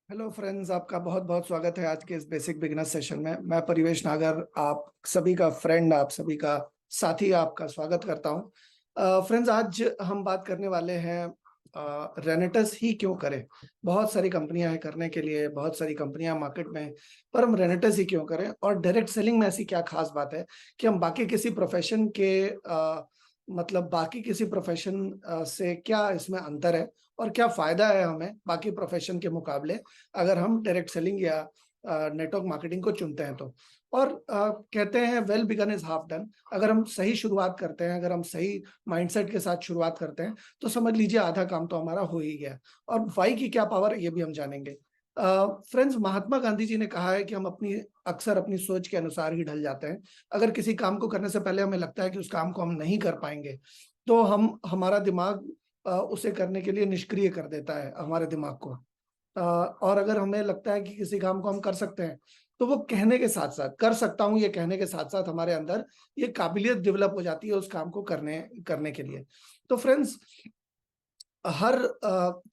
Hello friends, आपका बहुत बहुत स्वागत है आज के इस बेसिक बिगिनर सेशन में। मैं परिवेश नागर, आप सभी का फ्रेंड, आप सभी का साथी, आपका स्वागत करता हूं। फ्रेंड्स, आज हम बात करने वाले हैं रेनेटस ही क्यों करें। बहुत सारी कंपनियां हैं करने के लिए, बहुत सारी कंपनियां मार्केट में, पर हम रेनेटस ही क्यों करें। और डायरेक्ट सेलिंग में ऐसी क्या खास बात है कि हम बाकी किसी प्रोफेशन के मतलब बाकी किसी प्रोफेशन से क्या इसमें अंतर है और क्या फायदा है हमें बाकी प्रोफेशन के मुकाबले अगर हम डायरेक्ट सेलिंग या नेटवर्क मार्केटिंग को चुनते हैं तो। और कहते हैं well begun is half done. अगर हम सही शुरुआत करते हैं, अगर हम सही माइंडसेट के साथ शुरुआत करते हैं, तो समझ लीजिए आधा काम तो हमारा हो ही गया। और वाई की क्या पावर है ये भी हम जानेंगे। फ्रेंड्स, महात्मा गांधी जी ने कहा है कि हम अक्सर अपनी सोच के अनुसार ही ढल जाते हैं। अगर किसी काम को करने से पहले हमें लगता है कि उस काम को हम नहीं कर पाएंगे, तो हमारा दिमाग उसे करने के लिए निष्क्रिय कर देता है हमारे दिमाग को। और अगर हमें लगता है कि किसी काम को हम कर सकते हैं, तो वो कहने के साथ साथ, कर सकता हूं ये कहने के साथ साथ, हमारे अंदर ये काबिलियत डेवलप हो जाती है उस काम को करने करने के लिए। तो फ्रेंड्स, हर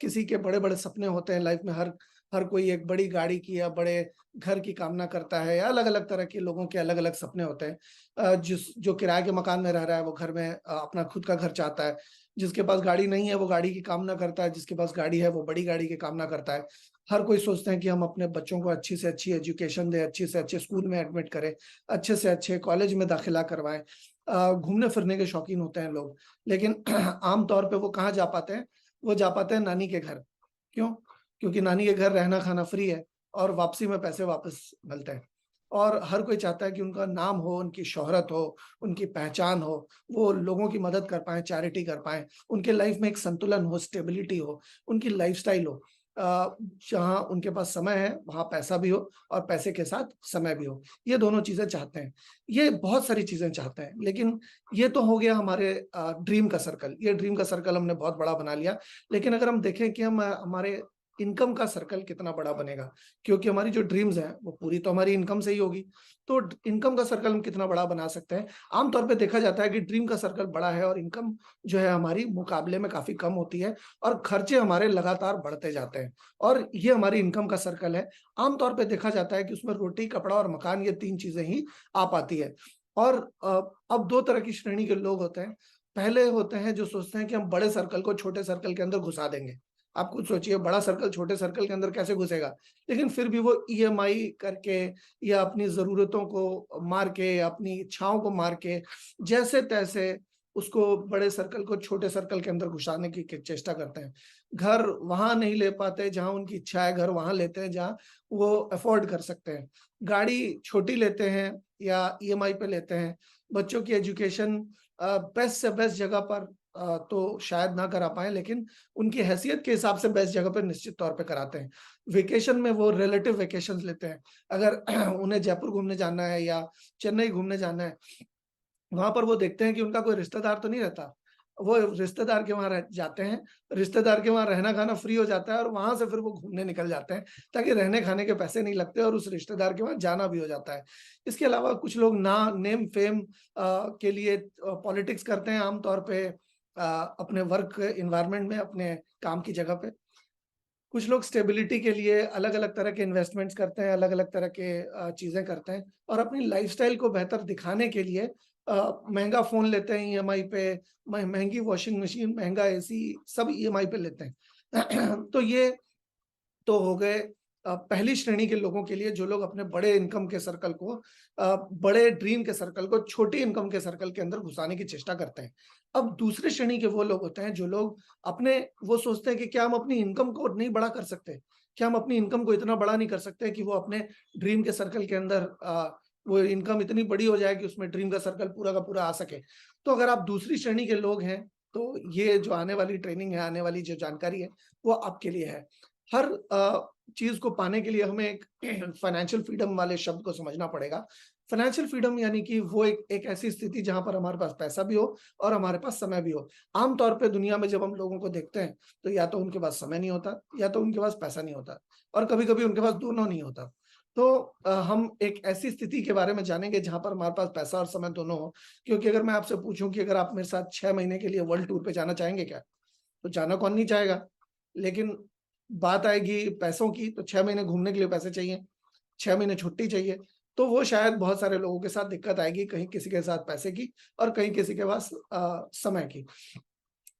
किसी के बड़े बड़े सपने होते हैं लाइफ में। हर हर कोई एक बड़ी गाड़ी की या बड़े घर की कामना करता है, या अलग अलग तरह के लोगों के अलग अलग सपने होते हैं। जो किराए के मकान में रह रहा है वो घर में अपना खुद का घर चाहता है। जिसके पास गाड़ी नहीं है वो गाड़ी की कामना करता है, जिसके पास गाड़ी है वो बड़ी गाड़ी की कामना करता है। हर कोई सोचते हैं कि हम अपने बच्चों को अच्छी से अच्छी एजुकेशन दें, अच्छे से अच्छे स्कूल में एडमिट करें, अच्छे से अच्छे कॉलेज में दाखिला करवाएं। घूमने फिरने के शौकीन होते हैं लोग, लेकिन आमतौर पे वो कहाँ जा पाते हैं? वो जा पाते हैं नानी के घर। क्यों? क्योंकि नानी के घर रहना खाना फ्री है और वापसी में पैसे वापस मिलते हैं। और हर कोई चाहता है कि उनका नाम हो, उनकी शोहरत हो, उनकी पहचान हो, वो लोगों की मदद कर पाए, चैरिटी कर पाए, उनके लाइफ में एक संतुलन हो, स्टेबिलिटी हो, उनकी लाइफस्टाइल हो। जहाँ उनके पास समय है वहां पैसा भी हो, और पैसे के साथ समय भी हो। ये दोनों चीजें चाहते हैं। ये बहुत सारी चीजें चाहते हैं, लेकिन ये तो हो गया हमारे ड्रीम का सर्कल। ये ड्रीम का सर्कल हमने बहुत बड़ा बना लिया। लेकिन अगर हम देखें कि हम हमारे इनकम का सर्कल कितना बड़ा बनेगा, क्योंकि हमारी जो ड्रीम्स हैं वो पूरी तो हमारी इनकम से ही होगी। तो इनकम का सर्कल हम कितना बड़ा बना सकते हैं? आमतौर पे देखा जाता है कि ड्रीम का सर्कल बड़ा है और इनकम जो है हमारी मुकाबले में काफी कम होती है, और खर्चे हमारे लगातार बढ़ते जाते हैं। और ये हमारी इनकम का सर्कल है। आमतौर पे देखा जाता है कि उसमें रोटी, कपड़ा और मकान, ये तीन चीजें ही आ पाती है। और अब दो तरह की श्रेणी के लोग होते हैं। पहले होते हैं जो सोचते हैं कि हम बड़े सर्कल को छोटे सर्कल के अंदर घुसा देंगे। आप खुद सोचिए, बड़ा सर्कल छोटे सर्कल के अंदर कैसे घुसेगा? लेकिन फिर भी वो ईएमआई करके, या अपनी जरूरतों को मार के, अपनी इच्छाओं को मार के, जैसे तैसे उसको बड़े सर्कल को छोटे सर्कल के अंदर घुसाने की चेष्टा करते हैं। घर वहां नहीं ले पाते जहां उनकी इच्छा है, घर वहां लेते हैं जहां वो अफोर्ड कर सकते हैं। गाड़ी छोटी लेते हैं या ईएमआई पे लेते हैं। बच्चों की एजुकेशन बेस्ट से बेस्ट जगह पर तो शायद ना करा पाए, लेकिन उनकी हैसियत के हिसाब से बेस्ट जगह पर निश्चित तौर पे कराते हैं। वेकेशन में वो रिलेटिव वेकेशन लेते हैं। अगर उन्हें जयपुर घूमने जाना है या चेन्नई घूमने जाना है, वहां पर वो देखते हैं कि उनका कोई रिश्तेदार तो नहीं रहता। वो रिश्तेदार के वहां जाते हैं, रिश्तेदार के वहां रहना खाना फ्री हो जाता है, और वहां से फिर वो घूमने निकल जाते हैं, ताकि रहने खाने के पैसे नहीं लगते और उस रिश्तेदार के वहां जाना भी हो जाता है। इसके अलावा कुछ लोग ना नेम फेम के लिए पॉलिटिक्स करते हैं आमतौर पे अपने वर्क इन्वायरमेंट में, अपने काम की जगह पे। कुछ लोग स्टेबिलिटी के लिए अलग अलग तरह के इन्वेस्टमेंट्स करते हैं, अलग अलग तरह के चीजें करते हैं, और अपनी लाइफस्टाइल को बेहतर दिखाने के लिए महंगा फोन लेते हैं ईएमआई पे, महंगी वॉशिंग मशीन, महंगा एसी, सब ईएमआई पे लेते हैं। तो ये तो हो गए पहली श्रेणी के लोगों के लिए, जो लोग अपने बड़े इनकम के सर्कल को, बड़े ड्रीम के सर्कल को छोटी इनकम के सर्कल के अंदर घुसाने की चेष्टा करते हैं। अब दूसरी श्रेणी के वो लोग होते हैं जो लोग अपने, वो सोचते हैं कि क्या हम अपनी इनकम को नहीं बड़ा कर सकते? क्या हम अपनी इनकम को इतना बड़ा नहीं कर सकते कि वो अपने ड्रीम के सर्कल के अंदर वो इनकम इतनी बड़ी हो जाए कि उसमें ड्रीम का सर्कल पूरा का पूरा आ सके? तो अगर आप दूसरी श्रेणी के लोग हैं, तो ये जो आने वाली ट्रेनिंग है, आने वाली जो जानकारी है, वो आपके लिए है। हर चीज को पाने के लिए हमें एक फाइनेंशियल फ्रीडम वाले शब्द को समझना पड़ेगा। फाइनेंशियल फ्रीडम यानी कि वो एक ऐसी स्थिति जहां पर हमारे पास पैसा भी हो और हमारे पास समय भी हो। आमतौर पे दुनिया में जब हम लोगों को देखते हैं, तो या तो उनके पास समय नहीं होता, या तो उनके पास पैसा नहीं होता, और कभी कभी उनके पास दोनों नहीं होता। तो हम एक ऐसी स्थिति के बारे में जानेंगे जहां पर हमारे पास पैसा और समय दोनों हो। क्योंकि अगर मैं आपसे पूछूं कि अगर आप मेरे साथ 6 महीने के लिए वर्ल्ड टूर पे जाना चाहेंगे क्या, तो जाना कौन नहीं चाहेगा? लेकिन बात आएगी पैसों की, तो 6 महीने घूमने के लिए पैसे चाहिए, 6 महीने छुट्टी चाहिए, तो वो शायद बहुत सारे लोगों के साथ दिक्कत आएगी, कहीं किसी के साथ पैसे की और कहीं किसी के पास समय की।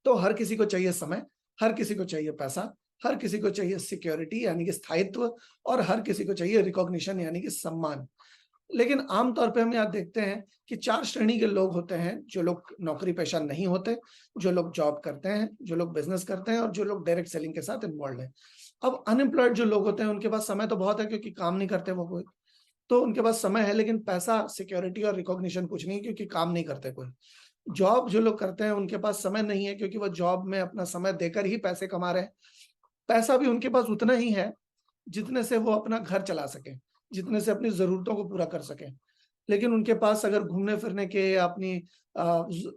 तो हर किसी को चाहिए समय, हर किसी को चाहिए पैसा, हर किसी को चाहिए सिक्योरिटी यानी कि स्थायित्व, और हर किसी को चाहिए रिकॉग्निशन यानी कि सम्मान। लेकिन आमतौर पे हम यहाँ देखते हैं कि 4 श्रेणी के लोग होते हैं, जो लोग नौकरी पेशा नहीं होते, जो लोग जॉब करते हैं, जो लोग बिज़नेस करते हैं और जो लोग डायरेक्ट सेलिंग के साथ इन्वॉल्व्ड हैं। अब अनएम्प्लॉयड जो लोग होते हैं, उनके पास समय तो बहुत है क्योंकि काम नहीं करते वो कोई, तो उनके पास समय है, लेकिन पैसा, सिक्योरिटी और रिकॉग्निशन कुछ नहीं, क्योंकि काम नहीं करते कोई। जॉब जो लोग करते हैं उनके पास समय नहीं है, क्योंकि वो जॉब में अपना समय देकर ही पैसे कमा रहे हैं। पैसा भी उनके पास उतना ही है जितने से वो अपना घर चला सकें, जितने से अपनी ज़रूरतों को पूरा कर सकें। लेकिन उनके पास अगर घूमने-फिरने के या अपनी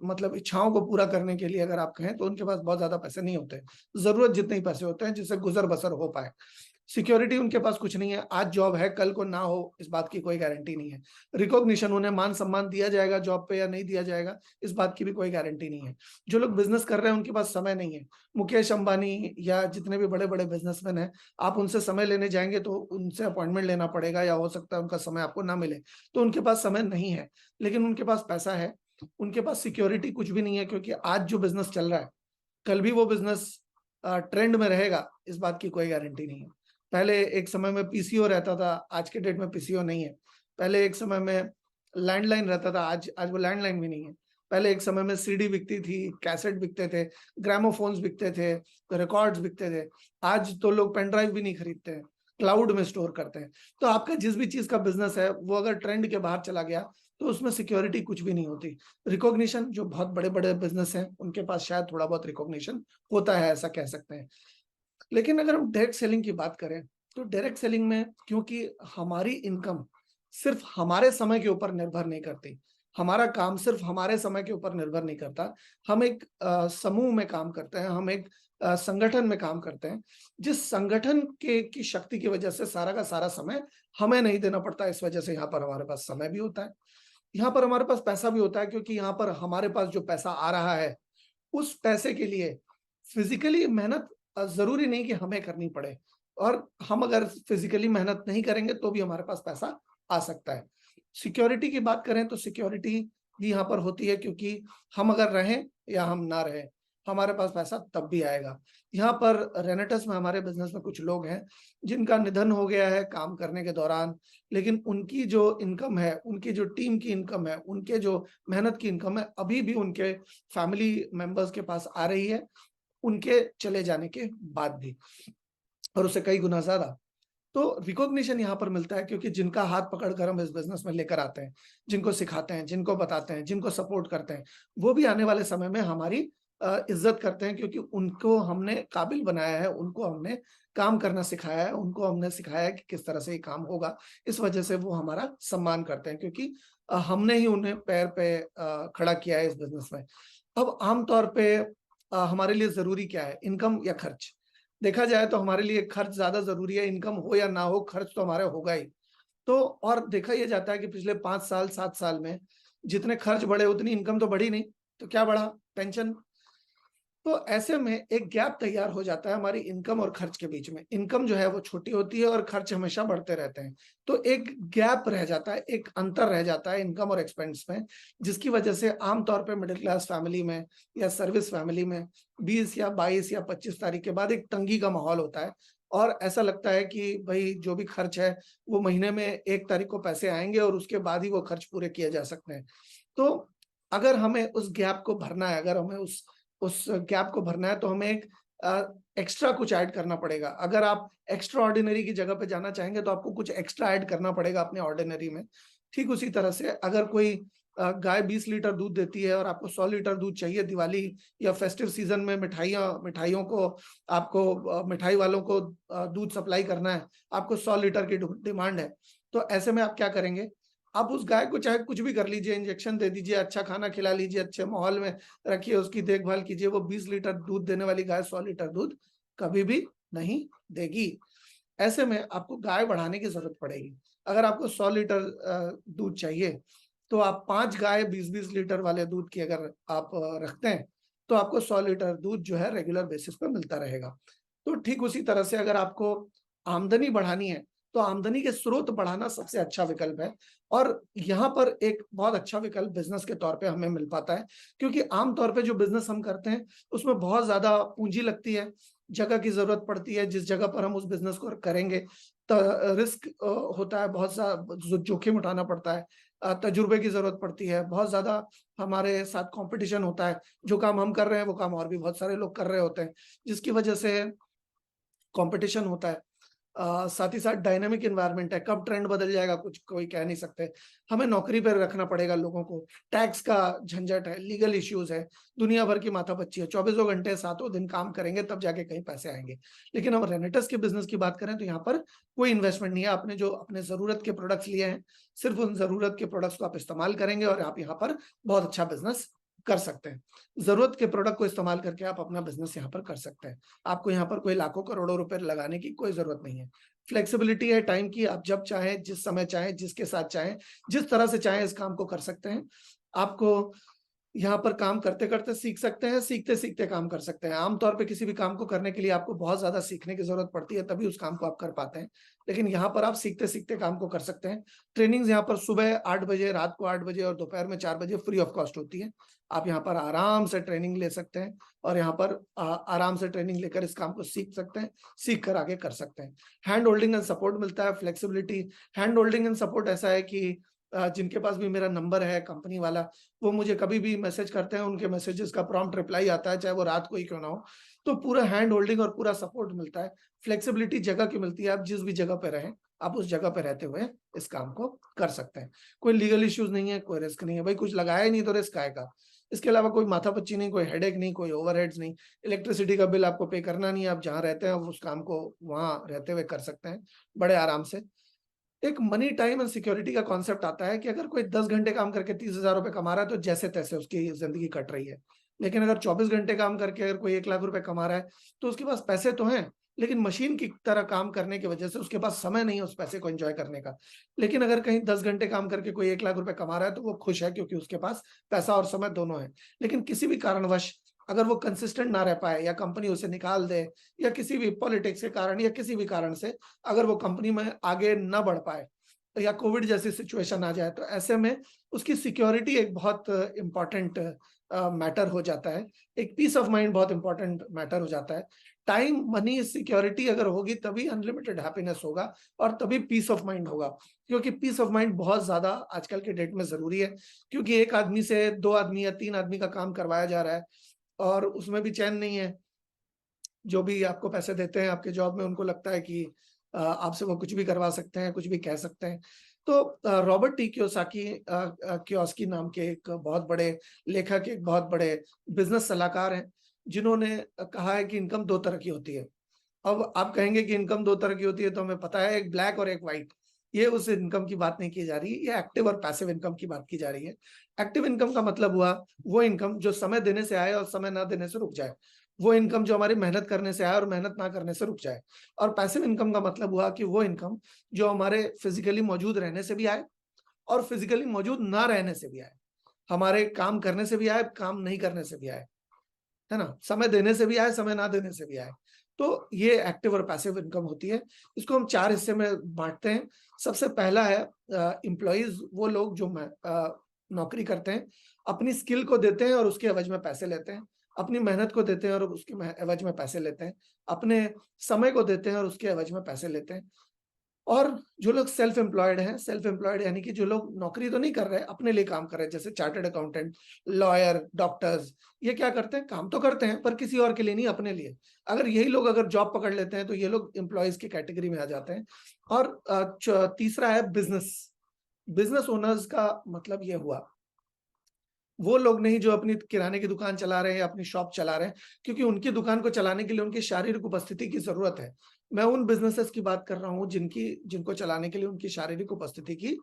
मतलब इच्छाओं को पूरा करने के लिए अगर आप कहें, तो उनके पास बहुत ज़्यादा पैसे नहीं होते। ज़रूरत जितने ही पैसे होते हैं जिससे गुज़र-बसर हो पाए। सिक्योरिटी उनके पास कुछ नहीं है, आज जॉब है, कल को ना हो, इस बात की कोई गारंटी नहीं है। रिकॉग्निशन, उन्हें मान-सम्मान दिया जाएगा जॉब पे या नहीं दिया जाएगा, इस बात की भी कोई गारंटी नहीं है। जो लोग बिज़नेस कर रहे हैं उनके पास समय नहीं है। मुकेश अंबानी या जितने भी बड़े-बड़े बिज़नेसमैन हैं, आप उनसे समय लेने जाएँगे तो उनसे अपॉइंटमेंट लेना पड़ेगा या हो सकता है उनका समय आपको ना मिले, तो उनके पास समय नहीं है। लेकिन उनके पास पैसा है, उनके पास सिक्योरिटी कुछ भी नहीं है, क्योंकि आज जो बिज़नेस चल रहा है, कल भी वो बिज़नेस ट्रेंड में रहेगा, इस बात की कोई गारंटी नहीं है। पहले एक समय में पीसीओ रहता था, आज के डेट में पीसीओ नहीं है। पहले एक समय में लैंडलाइन रहता था, आज आज वो लैंडलाइन भी नहीं है। पहले एक समय में सीडी बिकती थी, कैसेट बिकते थे, ग्रामोफोन्स बिकते थे, रिकॉर्ड्स बिकते थे। आज तो लोग पेन ड्राइव भी नहीं खरीदते हैं, क्लाउड में स्टोर करते हैं। तो आपका जिस भी चीज़ का बिज़नेस है, वो अगर ट्रेंड के बाहर चला गया, तो उसमें सिक्योरिटी कुछ भी नहीं होती। रिकॉग्निशन, जो बहुत बड़े-बड़े बिज़नेस हैं, उनके पास शायद थोड़ा बहुत रिकॉग्निशन होता है, ऐसा कह सकते हैं। लेकिन अगर हम डायरेक्ट सेलिंग की बात करें, तो डायरेक्ट सेलिंग में क्योंकि हमारी इनकम सिर्फ हमारे समय के ऊपर निर्भर नहीं करती, हमारा काम सिर्फ हमारे समय के ऊपर निर्भर नहीं करता, हम एक समूह में काम करते हैं, हम एक संगठन में काम करते हैं, जिस संगठन के की शक्ति की वजह से सारा का सारा समय हमें नहीं देना पड़ता, इस वजह से यहाँ पर हमारे पास समय भी होता है, यहाँ पर हमारे पास पैसा भी होता है, क्योंकि यहाँ पर हमारे पास जो पैसा आ रहा है, उस पैसे के लिए फिजिकली मेहनत ज़रूरी नहीं कि हमें करनी पड़े, और हम अगर फिजिकली मेहनत नहीं करेंगे तो भी हमारे पास पैसा आ सकता है। सिक्योरिटी की बात करें तो सिक्योरिटी भी यहाँ पर होती है, क्योंकि हम अगर रहें या हम ना रहें, हमारे पास पैसा तब भी आएगा। यहाँ पर रेनेटस में, हमारे बिज़नेस में कुछ लोग हैं जिनका निधन हो गया है काम करने के दौरान, लेकिन उनकी जो इनकम है, उनकी जो टीम की इनकम है, उनके जो मेहनत की इनकम है, अभी भी उनके फैमिली मेंबर्स के पास आ रही है, उनके चले जाने के बाद भी, और उससे कई गुना ज़्यादा। तो रिकॉग्निशन यहाँ पर मिलता है, क्योंकि जिनका हाथ पकड़कर हम इस बिज़नेस में लेकर आते हैं, जिनको सिखाते हैं, जिनको बताते हैं, जिनको सपोर्ट करते हैं, वो भी आने वाले समय में हमारी इज़्ज़त करते हैं, क्योंकि उनको हमने काबिल बनाया है, उनको हमने काम करना सिखाया है, उनको हमने सिखाया है कि किस तरह से ये काम होगा। इस वजह से वो हमारा सम्मान करते हैं, क्योंकि हमने ही उन्हें पैर पे खड़ा किया है इस बिज़नेस में। अब आम तौर पे हमारे लिए ज़रूरी क्या है, इनकम या खर्च? देखा जाए तो हमारे लिए खर्च ज़्यादा ज़रूरी है, इनकम हो या ना हो, खर्च तो हमारा होगा ही। तो और देखा ये जाता है कि पिछले 5 साल, 7 साल में जितने खर्च बढ़े उतनी इनकम तो बढ़ी नहीं, तो क्या बढ़ा? पेंशन। तो ऐसे में एक गैप तैयार हो जाता है हमारी इनकम और खर्च के बीच में। इनकम जो है वो छोटी होती है और खर्च हमेशा बढ़ते रहते हैं। तो एक गैप रह जाता है, एक अंतर रह जाता है इनकम और एक्सपेंस में, जिसकी वजह से आम तौर पे मिडिल क्लास फैमिली में या सर्विस फैमिली में 20 या 22 या 25 तारीख के बाद एक तंगी का माहौल होता है, और ऐसा लगता है कि भई जो भी खर्च है, वो महीने में 1 तारीख को पैसे आएँगे और उसके बाद ही वो खर्च पूरे किए जा सकते हैं। तो अगर हमें उस गैप को भरना है, अगर हमें उस गैप को भरना है, तो हमें एक एक्स्ट्रा कुछ ऐड करना पड़ेगा। अगर आप एक्स्ट्रा ऑर्डिनरी की जगह पे जाना चाहेंगे, तो आपको कुछ एक्स्ट्रा ऐड करना पड़ेगा अपने ऑर्डिनरी में। ठीक उसी तरह से अगर कोई गाय 20 लीटर दूध देती है और आपको 100 लीटर दूध चाहिए दिवाली या फेस्टिव सीज़न में मिठाइयों को आपको मिठाई वालों को दूध सप्लाई करना है, आपको 100 लीटर की डिमांड है। तो ऐसे में आप क्या करेंगे? आप उस गाय को चाहे कुछ भी कर लीजिए, इंजेक्शन दे दीजिए, अच्छा खाना खिला लीजिए, अच्छे माहौल में रखिए, उसकी देखभाल कीजिए, वो 20 लीटर दूध देने वाली गाय 100 लीटर दूध कभी भी नहीं देगी। ऐसे में आपको गाय बढ़ाने की ज़रूरत पड़ेगी। अगर आपको 100 लीटर दूध चाहिए, तो आप 5 गाय 20-20 लीटर वाले दूध की अगर आप रखते हैं, तो आपको 100 लीटर दूध जो है रेगुलर बेसिस पे मिलता रहेगा। तो ठीक उसी तरह से अगर आपको आमदनी बढ़ानी है तो आमदनी के स्रोत बढ़ाना सबसे अच्छा विकल्प है। और यहाँ पर एक बहुत अच्छा विकल्प बिजनेस के तौर पे हमें मिल पाता है, क्योंकि आमतौर पे जो बिजनेस हम करते हैं उसमें बहुत ज्यादा पूंजी लगती है, जगह की जरूरत पड़ती है, जिस जगह पर हम उस बिजनेस को करेंगे रिस्क होता है, बहुत सा जोखिम उठाना पड़ता है, तजुर्बे की जरूरत पड़ती है, बहुत ज्यादा हमारे साथ कंपटीशन होता है। जो काम हम कर रहे हैं वो काम और भी बहुत सारे लोग कर रहे होते हैं, जिसकी वजह से कंपटीशन होता है। साथ ही साथ डायनामिक एनवायरनमेंट है, कब ट्रेंड बदल जाएगा कुछ कोई कह नहीं सकते। हमें नौकरी पर रखना पड़ेगा लोगों को, टैक्स का झंझट है, लीगल इश्यूज है, दुनिया भर की माथापच्ची है, 24 घंटे 7 दिन काम करेंगे तब जाके कहीं पैसे आएंगे। लेकिन हम रेनेटस के बिजनेस की बात करें तो यहाँ पर कोई इन्वेस्टमेंट नहीं है। आपने जो अपने जरूरत के प्रोडक्ट्स लिए हैं, सिर्फ उन जरूरत के प्रोडक्ट्स को आप इस्तेमाल करेंगे और आप यहाँ पर बहुत अच्छा बिजनेस कर सकते हैं। जरूरत के प्रोडक्ट को इस्तेमाल करके आप अपना बिजनेस यहाँ पर कर सकते हैं। आपको यहाँ पर कोई लाखों करोड़ों रुपए लगाने की कोई जरूरत नहीं है। फ्लेक्सिबिलिटी है टाइम की, आप जब चाहें, जिस समय चाहें, जिसके साथ चाहें, जिस तरह से चाहें इस काम को कर सकते हैं। आपको यहाँ पर काम करते करते सीख सकते हैं, सीखते सीखते काम कर सकते हैं। आमतौर पे किसी भी काम को करने के लिए आपको बहुत ज्यादा सीखने की जरूरत पड़ती है, तभी उस काम को आप कर पाते हैं। लेकिन यहाँ पर आप सीखते सीखते काम को कर सकते हैं। ट्रेनिंग्स यहाँ पर सुबह 8 बजे, रात को 8 बजे और दोपहर में 4 बजे फ्री ऑफ कॉस्ट होती है। आप यहाँ पर आराम से ट्रेनिंग ले सकते हैं और यहाँ पर आराम से ट्रेनिंग लेकर इस काम को सीख सकते हैं, सीख कर आगे कर सकते हैं। हैंड होल्डिंग एंड सपोर्ट मिलता है, flexibility. Hand holding and support ऐसा है कि जिनके पास भी मेरा नंबर है कंपनी वाला, वो मुझे कभी भी मैसेज करते हैं, उनके मैसेजेस का प्रॉम्प्ट रिप्लाई आता है, चाहे वो रात को ही क्यों ना हो। तो पूरा हैंड होल्डिंग और पूरा सपोर्ट मिलता है। फ्लेक्सिबिलिटी जगह की मिलती है, आप जिस भी जगह पे रहें आप उस जगह पे रहते हुए इस काम को कर सकते हैं। कोई लीगल इश्यूज नहीं है, कोई रिस्क नहीं है, भाई कुछ लगाया ही नहीं तो रिस्क आएगा। इसके अलावा कोई माथापच्ची नहीं, कोई हेडेक नहीं, कोई ओवरहेड्स नहीं। इलेक्ट्रिसिटी का बिल आपको पे करना नहीं है, आप जहाँ रहते हैं उस काम को वहां रहते हुए कर सकते हैं बड़े आराम से। एक मनी टाइम एंड सिक्योरिटी का कॉन्सेप्ट आता है कि अगर कोई 10 घंटे काम करके 30,000 रुपए कमा रहा है तो जैसे तैसे उसकी जिंदगी कट रही है। लेकिन अगर 24 घंटे काम करके अगर कोई 1 लाख रुपए कमा रहा है तो उसके पास पैसे तो हैं, लेकिन मशीन की तरह काम करने की वजह से उसके पास समय नहीं है उस पैसे को एंजॉय करने का। लेकिन अगर कहीं 10 घंटे काम करके कोई 1 लाख रुपए कमा रहा है तो वो खुश है, क्योंकि उसके पास पैसा और समय दोनों है। लेकिन किसी भी कारणवश अगर वो कंसिस्टेंट ना रह पाए, या कंपनी उसे निकाल दे, या किसी भी पॉलिटिक्स के कारण या किसी भी कारण से अगर वो कंपनी में आगे ना बढ़ पाए, या कोविड जैसी सिचुएशन आ जाए, तो ऐसे में उसकी सिक्योरिटी एक बहुत इंपॉर्टेंट मैटर हो जाता है। एक पीस ऑफ माइंड बहुत इंपॉर्टेंट मैटर हो जाता है। टाइम, मनी, सिक्योरिटी अगर होगी तभी अनलिमिटेड हैप्पीनेस होगा और तभी पीस ऑफ माइंड होगा। क्योंकि पीस ऑफ माइंड बहुत ज्यादा आजकल के डेट में जरूरी है, क्योंकि एक आदमी से 2 आदमी या 3 आदमी का काम करवाया जा रहा है और उसमें भी चैन नहीं है। जो भी आपको पैसे देते हैं आपके जॉब में, उनको लगता है कि आपसे वो कुछ भी करवा सकते हैं, कुछ भी कह सकते हैं। तो रॉबर्ट टी कियोसाकी कियोस्की नाम के एक बहुत बड़े लेखक, एक बहुत बड़े बिजनेस सलाहकार हैं, जिन्होंने कहा है कि इनकम 2 तरह की होती है। अब आप कहेंगे कि इनकम 2 तरह की होती है, तो हमें पता है, एक ब्लैक और एक व्हाइट। ये उस इनकम की बात नहीं की जा रही, ये एक्टिव और पैसिव इनकम की बात की जा रही है। एक्टिव इनकम का मतलब हुआ वो इनकम जो समय देने से आए और समय ना देने से रुक जाए। वो इनकम जो हमारी मेहनत करने से आए और मेहनत ना करने से रुक जाए। और पैसिव इनकम का मतलब हुआ कि वो इनकम जो हमारे फिजिकली मौजूद रहने से भी आए और फिजिकली मौजूद ना रहने से भी आए। हमारे काम करने से भी आए, काम नहीं करने से भी आए, है ना, समय देने से भी आए, समय ना देने से भी आए। तो ये एक्टिव और पैसिव इनकम होती है। इसको हम 4 हिस्से में बांटते हैं। सबसे पहला है एम्प्लॉइज, वो लोग जो नौकरी करते हैं, अपनी स्किल को देते हैं और उसके एवज में पैसे लेते हैं, अपनी मेहनत को देते हैं और उसके एवज में पैसे लेते हैं, अपने समय को देते हैं और उसके एवज में पैसे लेते हैं। और जो लोग सेल्फ एम्प्लॉयड हैं, सेल्फ एम्प्लॉयड यानी कि जो लोग नौकरी तो नहीं कर रहे, अपने लिए काम कर रहे हैं, जैसे चार्टर्ड अकाउंटेंट, लॉयर, डॉक्टर्स, ये क्या करते हैं, काम तो करते हैं पर किसी और के लिए नहीं, अपने लिए। अगर यही लोग अगर जॉब पकड़ लेते हैं तो ये लोग एम्प्लॉयज की कैटेगरी में आ जाते हैं। और तीसरा है बिजनेस। बिजनेस ओनर्स का मतलब ये हुआ वो लोग नहीं जो अपनी किराने की दुकान चला रहे हैं या अपनी शॉप चला रहे हैं, क्योंकि उनकी दुकान को चलाने के लिए उनकी शारीरिक उपस्थिति की जरूरत है। मैं उन बिजनेसेस की बात कर रहा हूं जिनको चलाने के लिए उनकी शारीरिक उपस्थिति की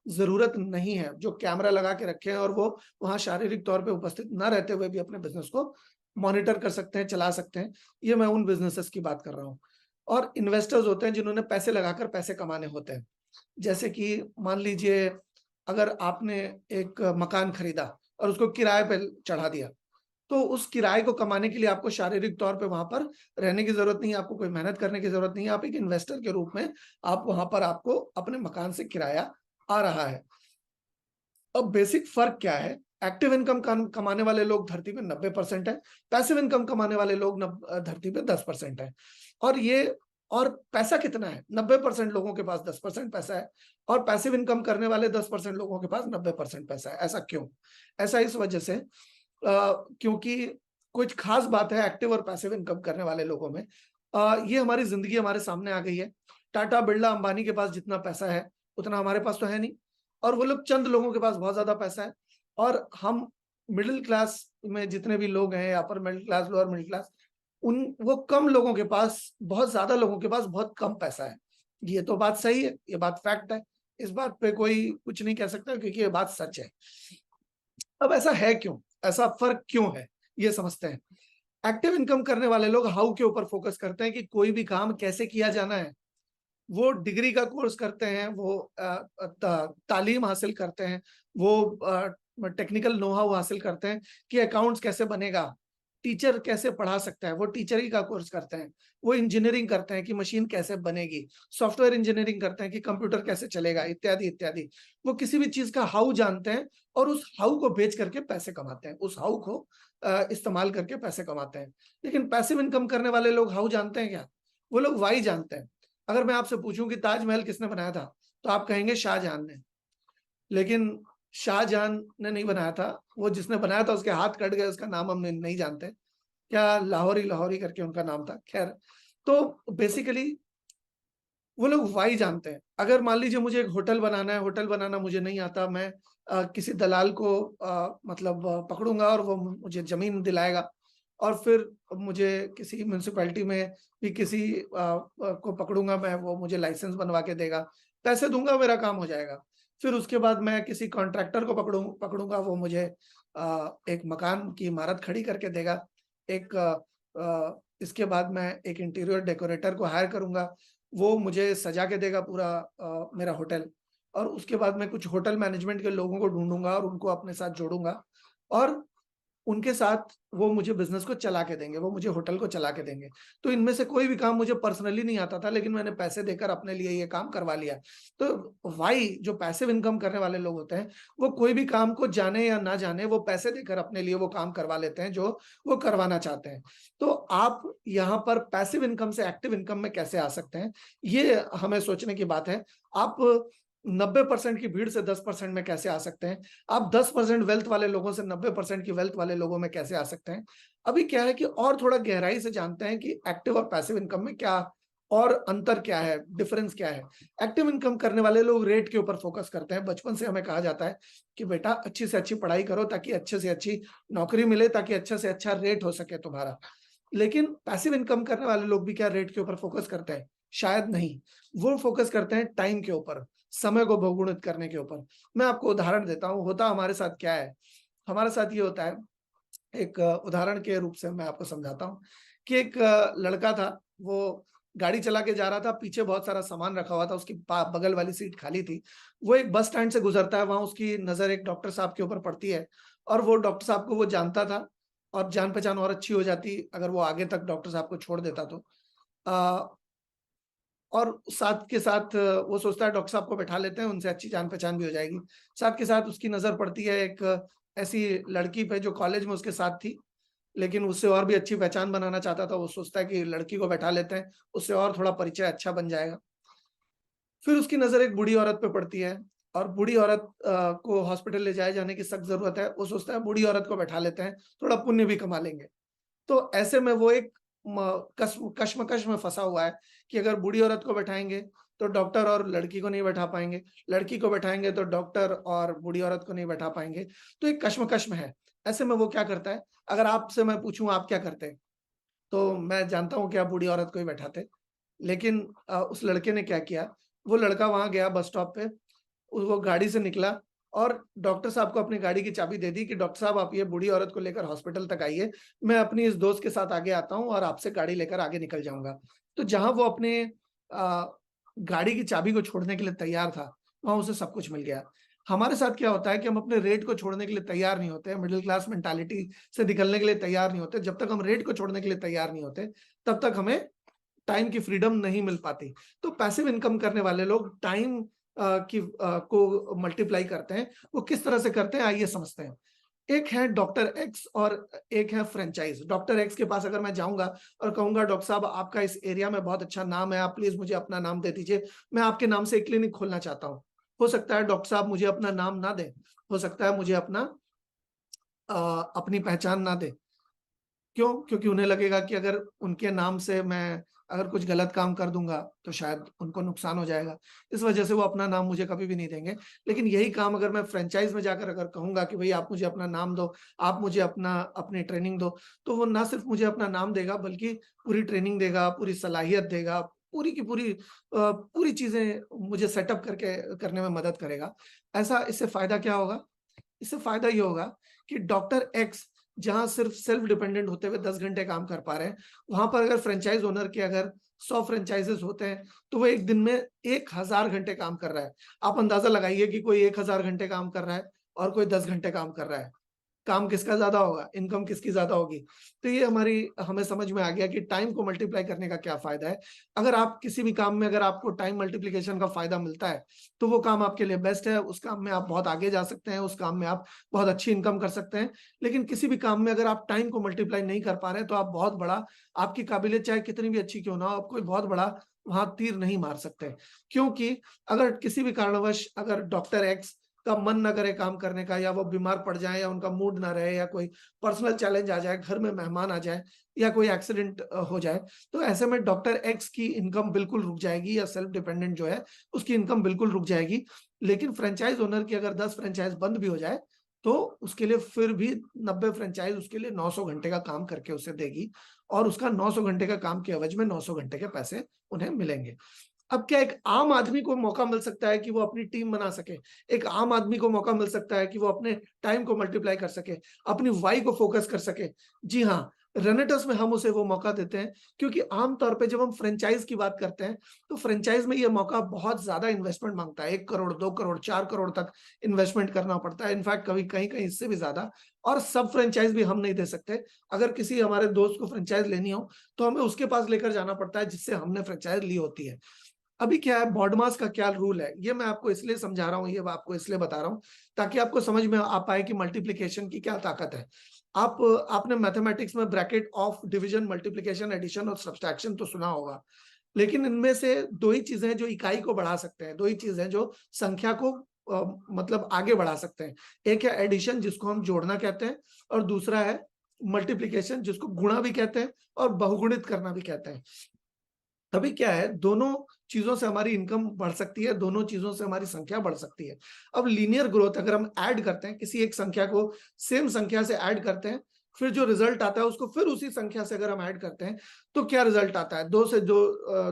जरूरत नहीं है, जो कैमरा लगा के रखे हैं और वो वहां शारीरिक तौर पे उपस्थित न रहते हुए भी अपने बिजनेस को मॉनिटर कर सकते हैं, चला सकते हैं। ये मैं उन बिजनेसेस की बात कर रहा हूँ। और इन्वेस्टर्स होते हैं जिन्होंने पैसे लगाकर पैसे कमाने होते हैं। जैसे कि मान लीजिए अगर आपने एक मकान खरीदा और उसको किराए पे चढ़ा दिया, तो उस किराए को कमाने के लिए आपको शारीरिक तौर पे वहां पर रहने की जरूरत नहीं है, आपको कोई मेहनत करने की जरूरत नहीं है। आप एक इन्वेस्टर के रूप में आप वहां पर आपको अपने मकान से किराया आ रहा है। अब बेसिक फर्क क्या है? एक्टिव इनकम कमाने वाले लोग धरती पे 90% है, पैसिव इनकम कमाने वाले लोग धरती पे 10% है। और ये और पैसा कितना है? 90% लोगों के पास 10% पैसा है, और पैसिव इनकम करने वाले 10% लोगों के पास 90% पैसा है। ऐसा क्यों? ऐसा इस वजह से क्योंकि कुछ खास बात है एक्टिव और पैसिव इनकम करने वाले लोगों में। ये हमारी जिंदगी हमारे सामने आ गई है। टाटा, बिरला, अंबानी के पास जितना पैसा है उतना हमारे पास तो है नहीं, और वो लोग चंद लोगों के पास बहुत ज्यादा पैसा है। और हम मिडिल क्लास में जितने भी लोग हैं, upper middle class, lower middle class, वो कम लोगों के पास, बहुत ज्यादा लोगों के पास बहुत कम पैसा है। ये तो बात सही है, ये बात फैक्ट है, इस बात पे कोई कुछ नहीं कह सकता, क्योंकि ये बात सच है। अब ऐसा है क्यों? ऐसा फर्क क्यों है, ये समझते हैं। एक्टिव इनकम करने वाले लोग हाउ के ऊपर फोकस करते हैं कि कोई भी काम कैसे किया जाना है। वो डिग्री का कोर्स करते हैं, वो तालीम हासिल करते हैं, वो टेक्निकल नो हाउ हासिल करते हैं कि अकाउंट्स कैसे बनेगा, टीचर कैसे पढ़ा सकता है, वो टीचरी का कोर्स करते हैं। वो इंजीनियरिंग करते हैं कि मशीन कैसे बनेगी, सॉफ्टवेयर इंजीनियरिंग करते हैं कि कंप्यूटर कैसे चलेगा, इत्यादि इत्यादि। वो किसी भी चीज का हाउ जानते हैं, और उस हाउ को बेच करके पैसे कमाते हैं, उस हाउ को इस्तेमाल करके पैसे कमाते हैं। लेकिन पैसिव इनकम करने वाले लोग हाउ जानते हैं क्या? वो लोग वाई जानते हैं। अगर मैं आपसे पूछूं कि ताजमहल किसने बनाया था, तो आप कहेंगे शाहजहां ने। लेकिन शाहजहां ने नहीं बनाया था, वो जिसने बनाया था उसके हाथ कट गए, उसका नाम हम नहीं जानते। क्या लाहौरी लाहौरी करके उनका नाम था, खैर। तो बेसिकली वो लोग वाई जानते हैं। अगर मान लीजिए मुझे एक होटल बनाना है, होटल बनाना मुझे नहीं आता, मैं किसी दलाल को मतलब पकड़ूंगा और वो मुझे जमीन दिलाएगा, और फिर मुझे किसी म्यूनिसिपैलिटी में भी किसी को पकड़ूंगा मैं, वो मुझे लाइसेंस बनवा के देगा, पैसे दूंगा, मेरा काम हो जाएगा। फिर उसके बाद मैं किसी कॉन्ट्रैक्टर को पकड़ूंगा, वो मुझे एक मकान की इमारत खड़ी करके देगा। इसके बाद मैं एक इंटीरियर डेकोरेटर को हायर करूंगा, वो मुझे सजा के देगा पूरा मेरा होटल। और उसके बाद मैं कुछ होटल मैनेजमेंट के लोगों को ढूंढूंगा और उनको अपने साथ जोड़ूंगा, और उनके साथ वो मुझे बिजनेस को चला के देंगे, वो मुझे होटल को चला के देंगे। तो इनमें से कोई भी काम मुझे पर्सनली नहीं आता था, लेकिन मैंने पैसे देकर अपने लिए ये काम करवा लिया। तो वाई, जो पैसिव इनकम करने वाले लोग होते हैं, वो कोई भी काम को जाने या ना जाने, वो पैसे देकर अपने लिए वो काम करवा लेते हैं जो वो करवाना चाहते हैं। तो आप यहाँ पर पैसिव इनकम से एक्टिव इनकम में कैसे आ सकते हैं, ये हमें सोचने की बात है। आप 90% की भीड़ से 10% में कैसे आ सकते हैं? आप 10% वेल्थ वाले लोगों से 90% की वेल्थ वाले लोगों में कैसे आ सकते हैं? अभी क्या है कि और थोड़ा गहराई से जानते हैं कि एक्टिव और पैसिव इनकम में क्या और अंतर क्या है, डिफरेंस क्या है। एक्टिव इनकम करने वाले लोग रेट के ऊपर फोकस करते हैं। बचपन से हमें कहा जाता है कि बेटा अच्छी से अच्छी पढ़ाई करो, ताकि अच्छे से अच्छी नौकरी मिले, ताकि अच्छे से अच्छा रेट हो सके तुम्हारा। लेकिन पैसिव इनकम करने वाले लोग भी क्या रेट के ऊपर फोकस करते हैं? शायद नहीं। वो फोकस करते हैं टाइम के ऊपर, समय को बहुगुणित करने के ऊपर। मैं आपको उदाहरण देता हूँ, होता हमारे साथ क्या है। हमारे साथ ये होता है, एक उदाहरण के रूप से मैं आपको समझाता हूँ कि एक लड़का था, वो गाड़ी चला के जा रहा था, पीछे बहुत सारा सामान रखा हुआ था, उसकी बगल वाली सीट खाली थी। वो एक बस स्टैंड से गुजरता है, वहां उसकी नजर एक डॉक्टर साहब के ऊपर पड़ती है, और वो डॉक्टर साहब को वो जानता था, और जान पहचान और अच्छी हो जाती अगर वो आगे तक डॉक्टर साहब को छोड़ देता तो। और साथ के साथ वो सोचता है डॉक्टर साहब को बैठा लेते हैं, उनसे अच्छी जान पहचान भी हो जाएगी। साथ के साथ उसकी नजर पड़ती है एक ऐसी लड़की पे जो कॉलेज में उसके साथ थी, लेकिन उससे और भी अच्छी पहचान बनाना चाहता था। वो सोचता है कि लड़की को बैठा लेते हैं, उससे और थोड़ा परिचय अच्छा बन जाएगा। फिर उसकी नजर एक बूढ़ी औरत पे पड़ती है, और बूढ़ी औरत को हॉस्पिटल ले जाए जाने की सख्त जरूरत है। वो सोचता है बूढ़ी औरत को बैठा लेते हैं, थोड़ा पुण्य भी कमा लेंगे। तो ऐसे में वो एक कश्मकश में फंसा हुआ है कि अगर बूढ़ी औरत को बैठाएंगे तो डॉक्टर और लड़की को नहीं बैठा पाएंगे, लड़की को बैठाएंगे तो डॉक्टर और बूढ़ी औरत को नहीं बैठा पाएंगे। तो एक कश्मकश में है। ऐसे में वो क्या करता है? अगर आपसे मैं पूछूं आप क्या करते हैं, तो मैं जानता हूं कि आप बूढ़ी औरत को ही बैठाते। लेकिन उस लड़के ने क्या किया, वो लड़का वहां गया बस स्टॉप पे, वो गाड़ी से निकला, और डॉक्टर साहब को अपनी गाड़ी की चाबी दे दी कि डॉक्टर साहब आप ये बूढ़ी औरत को लेकर हॉस्पिटल तक आइए, मैं अपनी इस दोस्त के साथ आगे आता हूँ और आपसे गाड़ी लेकर आगे निकल जाऊंगा। तो जहां वो अपने गाड़ी की चाबी को छोड़ने के लिए तैयार था, वहां उसे सब कुछ मिल गया। हमारे साथ क्या होता है कि हम अपने रेट को छोड़ने के लिए तैयार नहीं होते, मिडिल क्लास मेंटालिटी से निकलने के लिए तैयार नहीं होते। जब तक हम रेट को छोड़ने के लिए तैयार नहीं होते, तब तक हमें टाइम की फ्रीडम नहीं मिल पाती। तो पैसिव इनकम करने वाले लोग टाइम को मल्टीप्लाई करते हैं। वो किस तरह से करते हैं, आइए समझते हैं। एक है डॉक्टर एक्स और एक है फ्रेंचाइज। डॉक्टर एक्स के पास अगर मैं जाऊंगा और कहूंगा डॉक्टर साहब आपका इस एरिया में बहुत अच्छा नाम है, आप प्लीज मुझे अपना नाम दे दीजिए, मैं आपके नाम से एक क्लिनिक खोलना चाहता हूँ। हो सकता है डॉक्टर साहब मुझे अपना नाम ना दे, हो सकता है मुझे अपनी पहचान ना दे। क्यों? क्योंकि उन्हें लगेगा कि अगर उनके नाम से मैं अगर कुछ गलत काम कर दूंगा तो शायद उनको नुकसान हो जाएगा। इस वजह से वो अपना नाम मुझे कभी भी नहीं देंगे। लेकिन यही काम अगर मैं फ्रेंचाइज में जाकर अगर कहूंगा कि भाई आप मुझे अपना नाम दो, आप मुझे अपनी ट्रेनिंग दो, तो वो ना सिर्फ मुझे अपना नाम देगा बल्कि पूरी ट्रेनिंग देगा, पूरी सलाहियत देगा, पूरी की पूरी चीजें मुझे सेटअप करके करने में मदद करेगा। ऐसा इससे फायदा क्या होगा? इससे फायदा ये होगा कि डॉक्टर एक्स जहां सिर्फ सेल्फ डिपेंडेंट होते हुए 10 घंटे काम कर पा रहे हैं, वहां पर अगर फ्रेंचाइज ओनर के अगर 100 फ्रेंचाइजेस होते हैं तो वो एक दिन में 1000 घंटे काम कर रहा है। आप अंदाजा लगाइए कि कोई 1000 घंटे काम कर रहा है और कोई 10 घंटे काम कर रहा है, काम किसका ज्यादा होगा, इनकम किसकी ज्यादा होगी? तो ये हमें समझ में आ गया कि टाइम को मल्टीप्लाई करने का क्या फायदा है। अगर आप किसी भी काम में अगर आपको टाइम मल्टीप्लिकेशन का फायदा मिलता है तो वो काम आपके लिए बेस्ट है, उस काम में आप बहुत आगे जा सकते हैं, उस काम में आप बहुत अच्छी इनकम कर सकते हैं। लेकिन किसी भी काम में अगर आप टाइम को मल्टीप्लाई नहीं कर पा रहे तो आप बहुत बड़ा, आपकी काबिलियत चाहे कितनी भी अच्छी क्यों ना हो, आप कोई बहुत बड़ा वहां तीर नहीं मार सकते। क्योंकि अगर किसी भी कारणवश अगर डॉक्टर एक्स का मन ना करे काम करने का, या वो बीमार पड़ जाए, या उनका मूड ना रहे, या कोई पर्सनल चैलेंज आ जाए, घर में मेहमान आ जाए, या कोई एक्सीडेंट हो जाए, तो ऐसे में डॉक्टर एक्स की इनकम बिल्कुल रुक जाएगी, या सेल्फ डिपेंडेंट जो है उसकी इनकम बिल्कुल रुक जाएगी। लेकिन फ्रेंचाइज ओनर की अगर 10 फ्रेंचाइज बंद भी हो जाए तो उसके लिए फिर भी 90 फ्रेंचाइज उसके लिए 900 घंटे का काम करके उसे देगी, और उसका 900 घंटे का काम के एवज में 900 घंटे के पैसे उन्हें मिलेंगे। अब क्या एक आम आदमी को मौका मिल सकता है कि वो अपनी टीम बना सके, एक आम आदमी को मौका मिल सकता है कि वो अपने टाइम को मल्टीप्लाई कर सके, अपनी वाई को फोकस कर सके। जी हाँ, रेनेटस में हम उसे वो मौका देते हैं, क्योंकि आमतौर पे जब हम फ्रेंचाइज की बात करते हैं तो फ्रेंचाइज में ये मौका बहुत ज्यादा इन्वेस्टमेंट मांगता है। 1 करोड़, 2 करोड़, 4 करोड़ तक इन्वेस्टमेंट करना पड़ता है, इनफैक्ट कभी कहीं कहीं इससे भी ज्यादा। और सब फ्रेंचाइज भी हम नहीं दे सकते। अगर किसी हमारे दोस्त को फ्रेंचाइज लेनी हो तो हमें उसके पास लेकर जाना पड़ता है जिससे हमने फ्रेंचाइज ली होती है। अभी क्या है, बॉडमास का क्या रूल है, ये मैं आपको इसलिए समझा रहा हूँ, ये आपको इसलिए बता रहा हूँ ताकि आपको समझ में आ पाए कि मल्टीप्लिकेशन की क्या ताकत है। आप आपने मैथमेटिक्स में bracket of division, multiplication, addition और सब्सट्रैक्शन तो सुना होगा। लेकिन इनमें से दो ही चीजें हैं जो इकाई को बढ़ा सकते हैं, दो ही चीजें हैं जो संख्या को मतलब आगे बढ़ा सकते हैं। एक है एडिशन जिसको हम जोड़ना कहते हैं, और दूसरा है मल्टीप्लिकेशन जिसको गुणा भी कहते हैं और बहुगुणित करना भी कहते हैं। अभी क्या है, दोनों चीजों से हमारी इनकम बढ़ सकती है, दोनों चीजों से हमारी संख्या बढ़ सकती है। अब लीनियर ग्रोथ अगर हम ऐड करते हैं, किसी एक संख्या को सेम संख्या से ऐड करते हैं, फिर जो रिजल्ट आता है उसको फिर उसी संख्या से अगर हम ऐड करते हैं तो क्या रिजल्ट आता है? दो से दो,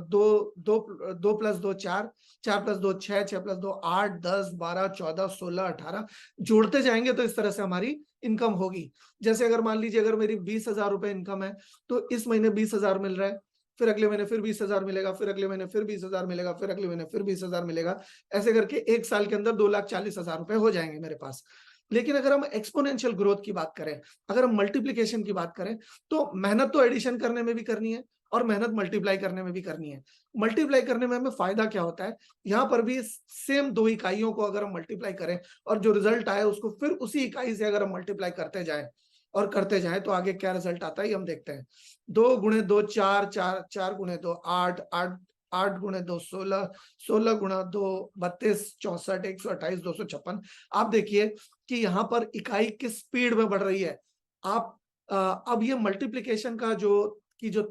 दो दो दो प्लस दो चार, 4 + 2 6, 6 + 2 8, 10 12 14 16 18, जोड़ते जाएंगे तो इस तरह से हमारी इनकम होगी। जैसे अगर मान लीजिए अगर मेरी 20,000 रुपए इनकम है तो इस महीने 20,000 मिल रहा है, फिर अगले महीने फिर 20,000 मिलेगा, फिर अगले महीने फिर 20,000 मिलेगा, फिर अगले महीने फिर 20,000 मिलेगा। ऐसे करके एक साल के अंदर 2,40,000 रुपए हो जाएंगे मेरे पास। लेकिन अगर हम एक्सपोनेंशियल ग्रोथ की बात करें, अगर हम मल्टीप्लिकेशन की बात करें, तो मेहनत तो एडिशन करने में भी करनी है और मेहनत मल्टीप्लाई करने में भी करनी है। मल्टीप्लाई करने में हमें फायदा क्या होता है, यहाँ पर भी सेम दो इकाइयों को अगर हम मल्टीप्लाई करें और जो रिजल्ट आए उसको फिर उसी इकाई से अगर हम मल्टीप्लाई करते जाएं और करते जाएं तो आगे क्या रिजल्ट आता है ये हम देखते हैं। 2 × 2 4, 4, 4 × 2 8, 8, 8 × 2 16, 16 × 2 32, 64, 128, 256। आप देखिए कि यहाँ पर इकाई किस स्पीड में बढ़ रही है। आप अब ये मल्टीप्लिकेशन का जो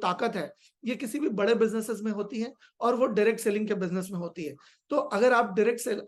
ताकत है ये किसी भी बड़े बिजनेसेस में होती है और वो डायरेक्ट सेलिंग के बिजनेस में होती है। तो अगर आप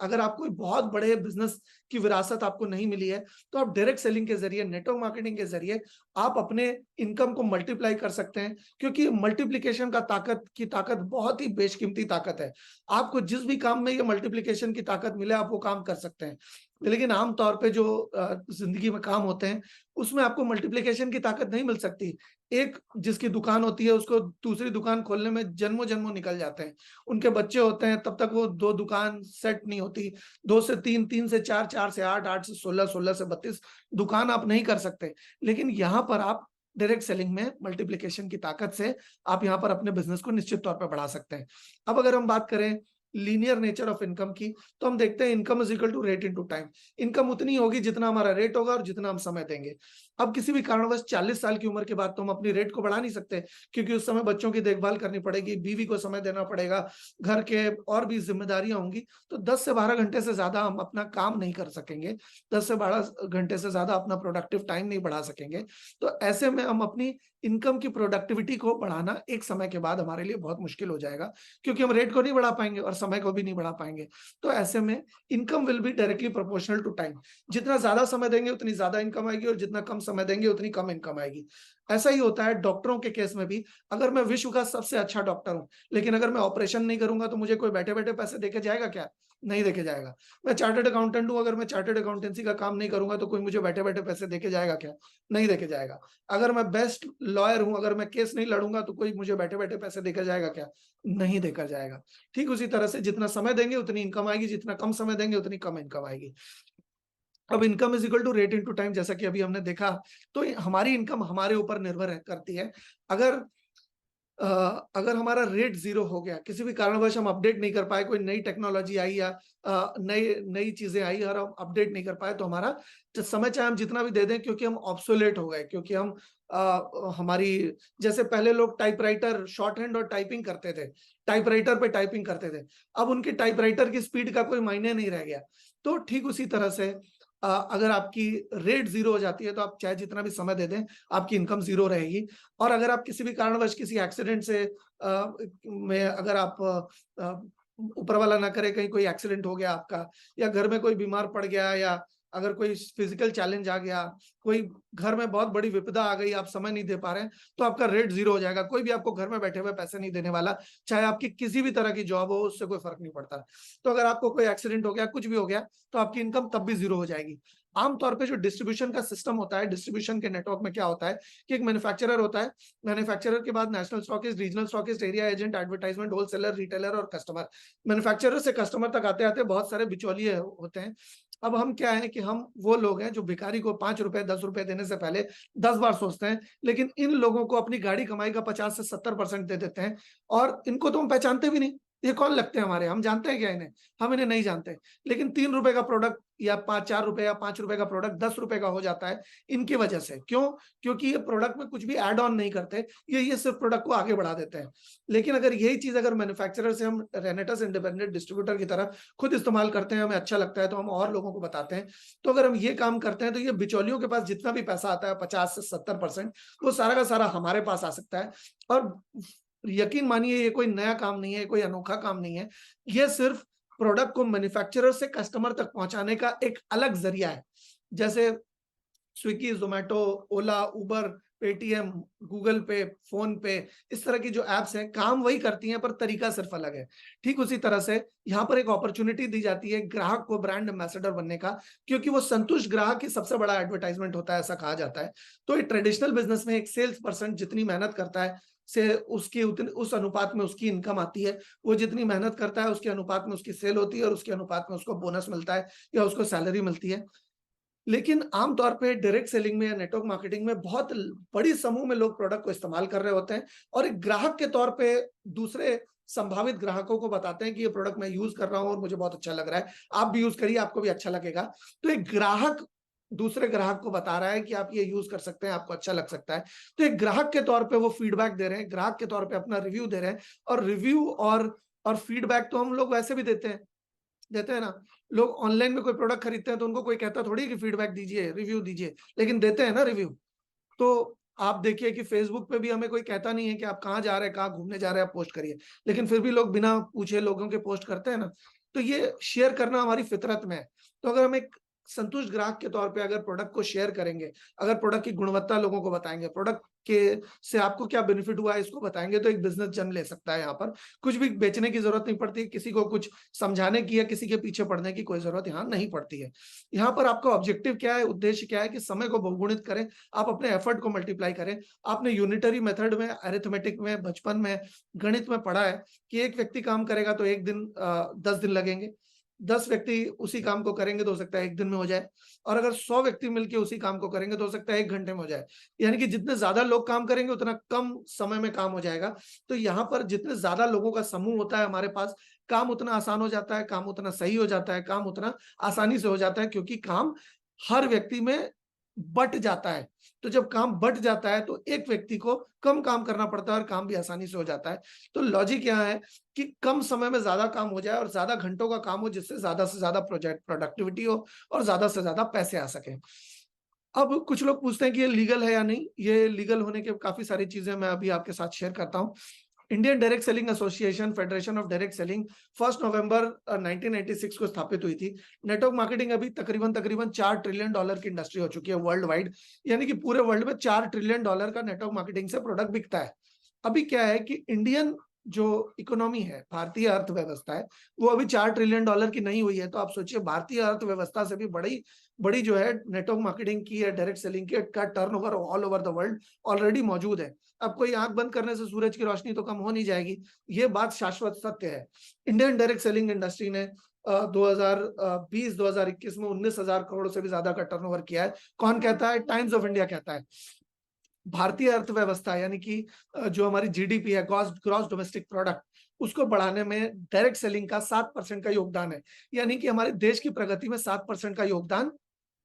अगर आप कोई बहुत बड़े बिजनेस की विरासत आपको नहीं मिली है तो आप डायरेक्ट सेलिंग के जरिए, नेटवर्क मार्केटिंग के जरिए आप अपने इनकम को मल्टीप्लाई कर सकते हैं, क्योंकि मल्टीप्लिकेशन की ताकत बहुत ही बेशकीमती ताकत है। आपको जिस भी काम में ये मल्टीप्लिकेशन की ताकत मिले आप वो काम कर सकते हैं। लेकिन आमतौर पे जो जिंदगी में काम होते हैं उसमें आपको मल्टीप्लिकेशन की ताकत नहीं मिल सकती। एक जिसकी दुकान होती है उसको दूसरी दुकान खोलने में जन्मों जन्मों निकल जाते हैं। उनके बच्चे होते हैं तब तक वो 2 दुकान सेट नहीं होती। 2 से 3, 3 से 4, 4 से 8, 8 से 16, 16 से 32 दुकान आप नहीं कर सकते। लेकिन यहाँ पर आप डायरेक्ट सेलिंग में मल्टीप्लिकेशन की ताकत से आप यहाँ पर अपने बिज़नेस को निश्चित तौर पे बढ़ा सकते हैं। अब अगर हम बात करें लीनियर नेचर ऑफ इनकम की, तो हम देखते हैं income is equal to rate into time. Income उतनी होगी जितना हमारा रेट होगा और जितना हम समय देंगे। अब किसी भी कारणवश 40 साल की उम्र के बाद तो हम अपनी रेट को बढ़ा नहीं सकते, क्योंकि उस समय बच्चों की देखभाल करनी पड़ेगी, बीवी को समय देना पड़ेगा, घर के और भी जिम्मेदारियां होंगी। तो 10 से 12 घंटे से ज्यादा हम अपना काम नहीं कर सकेंगे, 10 से 12 घंटे से ज्यादा अपना प्रोडक्टिव टाइम नहीं बढ़ा सकेंगे। तो ऐसे में हम अपनी इनकम की प्रोडक्टिविटी को बढ़ाना एक समय के बाद हमारे लिए बहुत मुश्किल हो जाएगा, क्योंकि हम रेट को नहीं बढ़ा पाएंगे और समय को भी नहीं बढ़ा पाएंगे। तो ऐसे में income will be directly proportional to time. जितना ज्यादा समय देंगे उतनी ज्यादा इनकम आएगी और जितना कम समय देंगे उतनी कम इनकम आएगी। ऐसा ही होता है डॉक्टरों के केस में भी। अगर मैं विश्व का सबसे अच्छा डॉक्टर हूं, लेकिन अगर मैं ऑपरेशन नहीं करूंगा तो मुझे कोई बैठे बैठे पैसे देके जाएगा क्या? नहीं देके जाएगा। मैं चार्टर्ड अकाउंटेंट हूं, अगर मैं चार्टर्ड अकाउंटेंसी का काम नहीं करूंगा तो कोई मुझे बैठे बैठे पैसे देके जाएगा क्या? नहीं देके जाएगा। अगर मैं बेस्ट लॉयर हूं, अगर मैं केस नहीं लड़ूंगा तो कोई मुझे बैठे बैठे पैसे देकर जाएगा क्या? नहीं देकर जाएगा। ठीक उसी तरह से जितना समय देंगे उतनी इनकम आएगी, जितना कम समय देंगे उतनी कम इनकम आएगी। अब income is equal to rate into time, जैसा कि अभी हमने देखा। तो हमारी इनकम हमारे ऊपर निर्भर करती है। अगर अ, अगर हमारा रेट जीरो हो गया, किसी भी कारणवश हम अपडेट नहीं कर पाए, कोई नई टेक्नोलॉजी आई या नई नई चीजें आई और हम अपडेट नहीं कर पाए, तो हमारा समय चाहे हम जितना भी दे दें, क्योंकि हम ऑब्सोलेट हो गए, क्योंकि हम हमारी जैसे पहले लोग टाइपराइटर शॉर्ट हैंड और टाइपिंग करते थे, टाइपराइटर पे टाइपिंग करते थे। अब उनकी टाइपराइटर की स्पीड का कोई मायने नहीं रह गया। तो ठीक उसी तरह से अगर आपकी रेट जीरो हो जाती है तो आप चाहे जितना भी समय दे दें, आपकी इनकम जीरो रहेगी। और अगर आप किसी भी कारणवश किसी एक्सीडेंट से में अगर आप ऊपर वाला ना करे कहीं कोई एक्सीडेंट हो गया आपका, या घर में कोई बीमार पड़ गया, या अगर कोई फिजिकल चैलेंज आ गया, कोई घर में बहुत बड़ी विपदा आ गई, आप समय नहीं दे पा रहे हैं, तो आपका रेट जीरो हो जाएगा। कोई भी आपको घर में बैठे हुए पैसे नहीं देने वाला, चाहे आपकी किसी भी तरह की जॉब हो, उससे कोई फर्क नहीं पड़ता। तो अगर आपको कोई एक्सीडेंट हो गया, कुछ भी हो गया, तो आपकी इनकम तब भी जीरो हो जाएगी। आमतौर पे जो डिस्ट्रीब्यूशन का सिस्टम होता है, डिस्ट्रीब्यूशन के नेटवर्क में क्या होता है कि एक मैन्युफैक्चरर होता है, मैन्युफैक्चरर के बाद national stockist, regional stockist, area agent, advertisement, wholesaler, retailer और कस्टमर। मैन्युफैक्चरर से कस्टमर तक आते आते बहुत सारे बिचौलिए होते हैं। अब हम क्या है कि हम वो लोग हैं जो भिखारी को 5 रुपए 10 रुपए देने से पहले 10 बार सोचते हैं, लेकिन इन लोगों को अपनी गाड़ी कमाई का 50 से 70% दे देते हैं। और इनको तो हम पहचानते भी नहीं, ये कौन लगते हैं हमारे, हम जानते हैं क्या इन्हें? हम इन्हें नहीं जानते। लेकिन 3 रुपए का प्रोडक्ट या 4 रुपए या 5 रुपए का प्रोडक्ट 10 रुपए का हो जाता है इनकी वजह से। क्यों? क्योंकि ये प्रोडक्ट में कुछ भी ऐड ऑन नहीं करते, ये सिर्फ प्रोडक्ट को आगे बढ़ा देते हैं। लेकिन अगर यही चीज अगर मैन्युफैक्चरर से हम रेनेटस इंडिपेंडेंट डिस्ट्रीब्यूटर की तरह खुद इस्तेमाल करते हैं, हमें अच्छा लगता है, तो हम और लोगों को बताते हैं। तो अगर हम ये काम करते हैं तो ये बिचौलियों के पास जितना भी पैसा आता है 50 से 70%, वो सारा का सारा हमारे पास आ सकता है। और यकीन मानिए ये कोई नया काम नहीं है, कोई अनोखा काम नहीं है। ये सिर्फ प्रोडक्ट को मैन्युफैक्चरर से कस्टमर तक पहुंचाने का एक अलग जरिया है। जैसे स्विगी, जोमेटो, ओला, उबर, पेटीएम, गूगल पे, फोन पे, इस तरह की जो एप्स हैं काम वही करती हैं, पर तरीका सिर्फ अलग है। ठीक उसी तरह से यहाँ पर एक अपॉर्चुनिटी दी जाती है ग्राहक को ब्रांड एम्बेसडर बनने का, क्योंकि वो संतुष्ट ग्राहक ही सबसे बड़ा एडवर्टाइजमेंट होता है, ऐसा कहा जाता है। तो ट्रेडिशनल बिजनेस में एक सेल्स पर्सन जितनी मेहनत करता है से उसकी उतनी उस अनुपात में उसकी इनकम आती है। वो जितनी मेहनत करता है उसके अनुपात में उसकी सेल होती है और उसके अनुपात में उसको बोनस मिलता है या उसको सैलरी मिलती है। लेकिन आमतौर पे डायरेक्ट सेलिंग में या नेटवर्क मार्केटिंग में बहुत बड़ी समूह में लोग प्रोडक्ट को इस्तेमाल कर रहे होते हैं और एक ग्राहक के तौर पे दूसरे संभावित ग्राहकों को बताते हैं कि ये प्रोडक्ट मैं यूज कर रहा हूं और मुझे बहुत अच्छा लग रहा है, आप भी यूज करिए, आपको भी अच्छा लगेगा। तो एक ग्राहक दूसरे ग्राहक को बता रहा है कि आप ये यूज कर सकते हैं, आपको अच्छा लग सकता है। तो एक ग्राहक के तौर पे वो फीडबैक दे रहे हैं, ग्राहक के तौर पे अपना रिव्यू दे रहे हैं। और रिव्यू और फीडबैक तो हम लोग वैसे भी देते हैं ना। लोग ऑनलाइन में कोई प्रोडक्ट खरीदते हैं तो उनको कोई कहता थोड़ी कि फीडबैक दीजिए, रिव्यू दीजिए, लेकिन देते हैं ना रिव्यू। तो आप देखिए कि फेसबुक पे भी हमें कोई कहता नहीं है कि आप कहाँ जा रहे हैं, कहाँ घूमने जा रहे हैं, आप पोस्ट करिए, लेकिन फिर भी लोग बिना पूछे लोगों के पोस्ट करते हैं ना। तो ये शेयर करना हमारी फितरत में है। तो अगर हम एक संतुष्ट ग्राहक के तौर पे अगर प्रोडक्ट को शेयर करेंगे, अगर प्रोडक्ट की गुणवत्ता लोगों को बताएंगे, प्रोडक्ट के से आपको क्या बेनिफिट हुआ है इसको बताएंगे, तो एक बिजनेस जन्म ले सकता है। यहाँ पर कुछ भी बेचने की जरूरत नहीं पड़ती, किसी को कुछ समझाने की या किसी के पीछे पड़ने की कोई जरूरत यहाँ नहीं पड़ती है। यहाँ पर आपका ऑब्जेक्टिव क्या है, उद्देश्य क्या है कि समय को बहुगुणित करें, आप अपने एफर्ट को मल्टीप्लाई करें। आपने यूनिटरी मेथड में, अरिथमेटिक में, बचपन में, गणित में पढ़ा है कि एक व्यक्ति काम करेगा तो एक दिन 10 दिन लगेंगे, 10 व्यक्ति उसी काम को करेंगे तो हो सकता है एक दिन में हो जाए, और अगर 100 व्यक्ति मिलकर उसी काम को करेंगे तो हो सकता है 1 घंटे में हो जाए। यानी कि जितने ज्यादा लोग काम करेंगे उतना कम समय में काम हो जाएगा। तो यहाँ पर जितने ज्यादा लोगों का समूह होता है हमारे पास, काम उतना आसान हो जाता है, काम उतना सही हो जाता है, काम उतना आसानी से हो जाता है, क्योंकि काम हर व्यक्ति में बट जाता है। तो जब काम बट जाता है तो एक व्यक्ति को कम काम करना पड़ता है और काम भी आसानी से हो जाता है। तो लॉजिक यहाँ है कि कम समय में ज्यादा काम हो जाए और ज्यादा घंटों का काम हो, जिससे ज्यादा से ज्यादा प्रोजेक्ट प्रोडक्टिविटी हो और ज्यादा से ज्यादा पैसे आ सके। अब कुछ लोग पूछते हैं कि ये लीगल है या नहीं। ये लीगल होने के काफी सारी चीजें मैं अभी आपके साथ शेयर करता हूँ। Indian direct selling association, federation of direct selling 1 नवंबर 1996 को स्थापित हुई थी। नेटवर्क मार्केटिंग अभी तकरीबन तकरीबन $4 ट्रिलियन की इंडस्ट्री हो चुकी है वर्ल्ड वाइड, यानी कि पूरे वर्ल्ड में $4 ट्रिलियन का नेटवर्क मार्केटिंग से प्रोडक्ट बिकता है। अभी क्या है कि इंडियन जो इकोनॉमी है, भारतीय अर्थव्यवस्था है, वो अभी $4 ट्रिलियन की नहीं हुई है। तो आप सोचिए भारतीय अर्थव्यवस्था से भी बड़ी बड़ी जो है नेटवर्क मार्केटिंग की या डायरेक्ट सेलिंग की का turnover all over the world already मौजूद है। अब कोई आंख बंद करने से सूरज की रोशनी तो कम हो नहीं जाएगी, ये बात शाश्वत सत्य है। इंडियन डायरेक्ट सेलिंग इंडस्ट्री ने 2020-2021 में 19,000 करोड़ से भी ज्यादा का टर्नओवर किया है। कौन कहता है? टाइम्स ऑफ इंडिया कहता है। भारतीय अर्थव्यवस्था यानी कि जो हमारी जीडीपी है, ग्रॉस डोमेस्टिक प्रोडक्ट, उसको बढ़ाने में डायरेक्ट सेलिंग का 7% का योगदान है। यानी कि हमारे देश की प्रगति में 7% का योगदान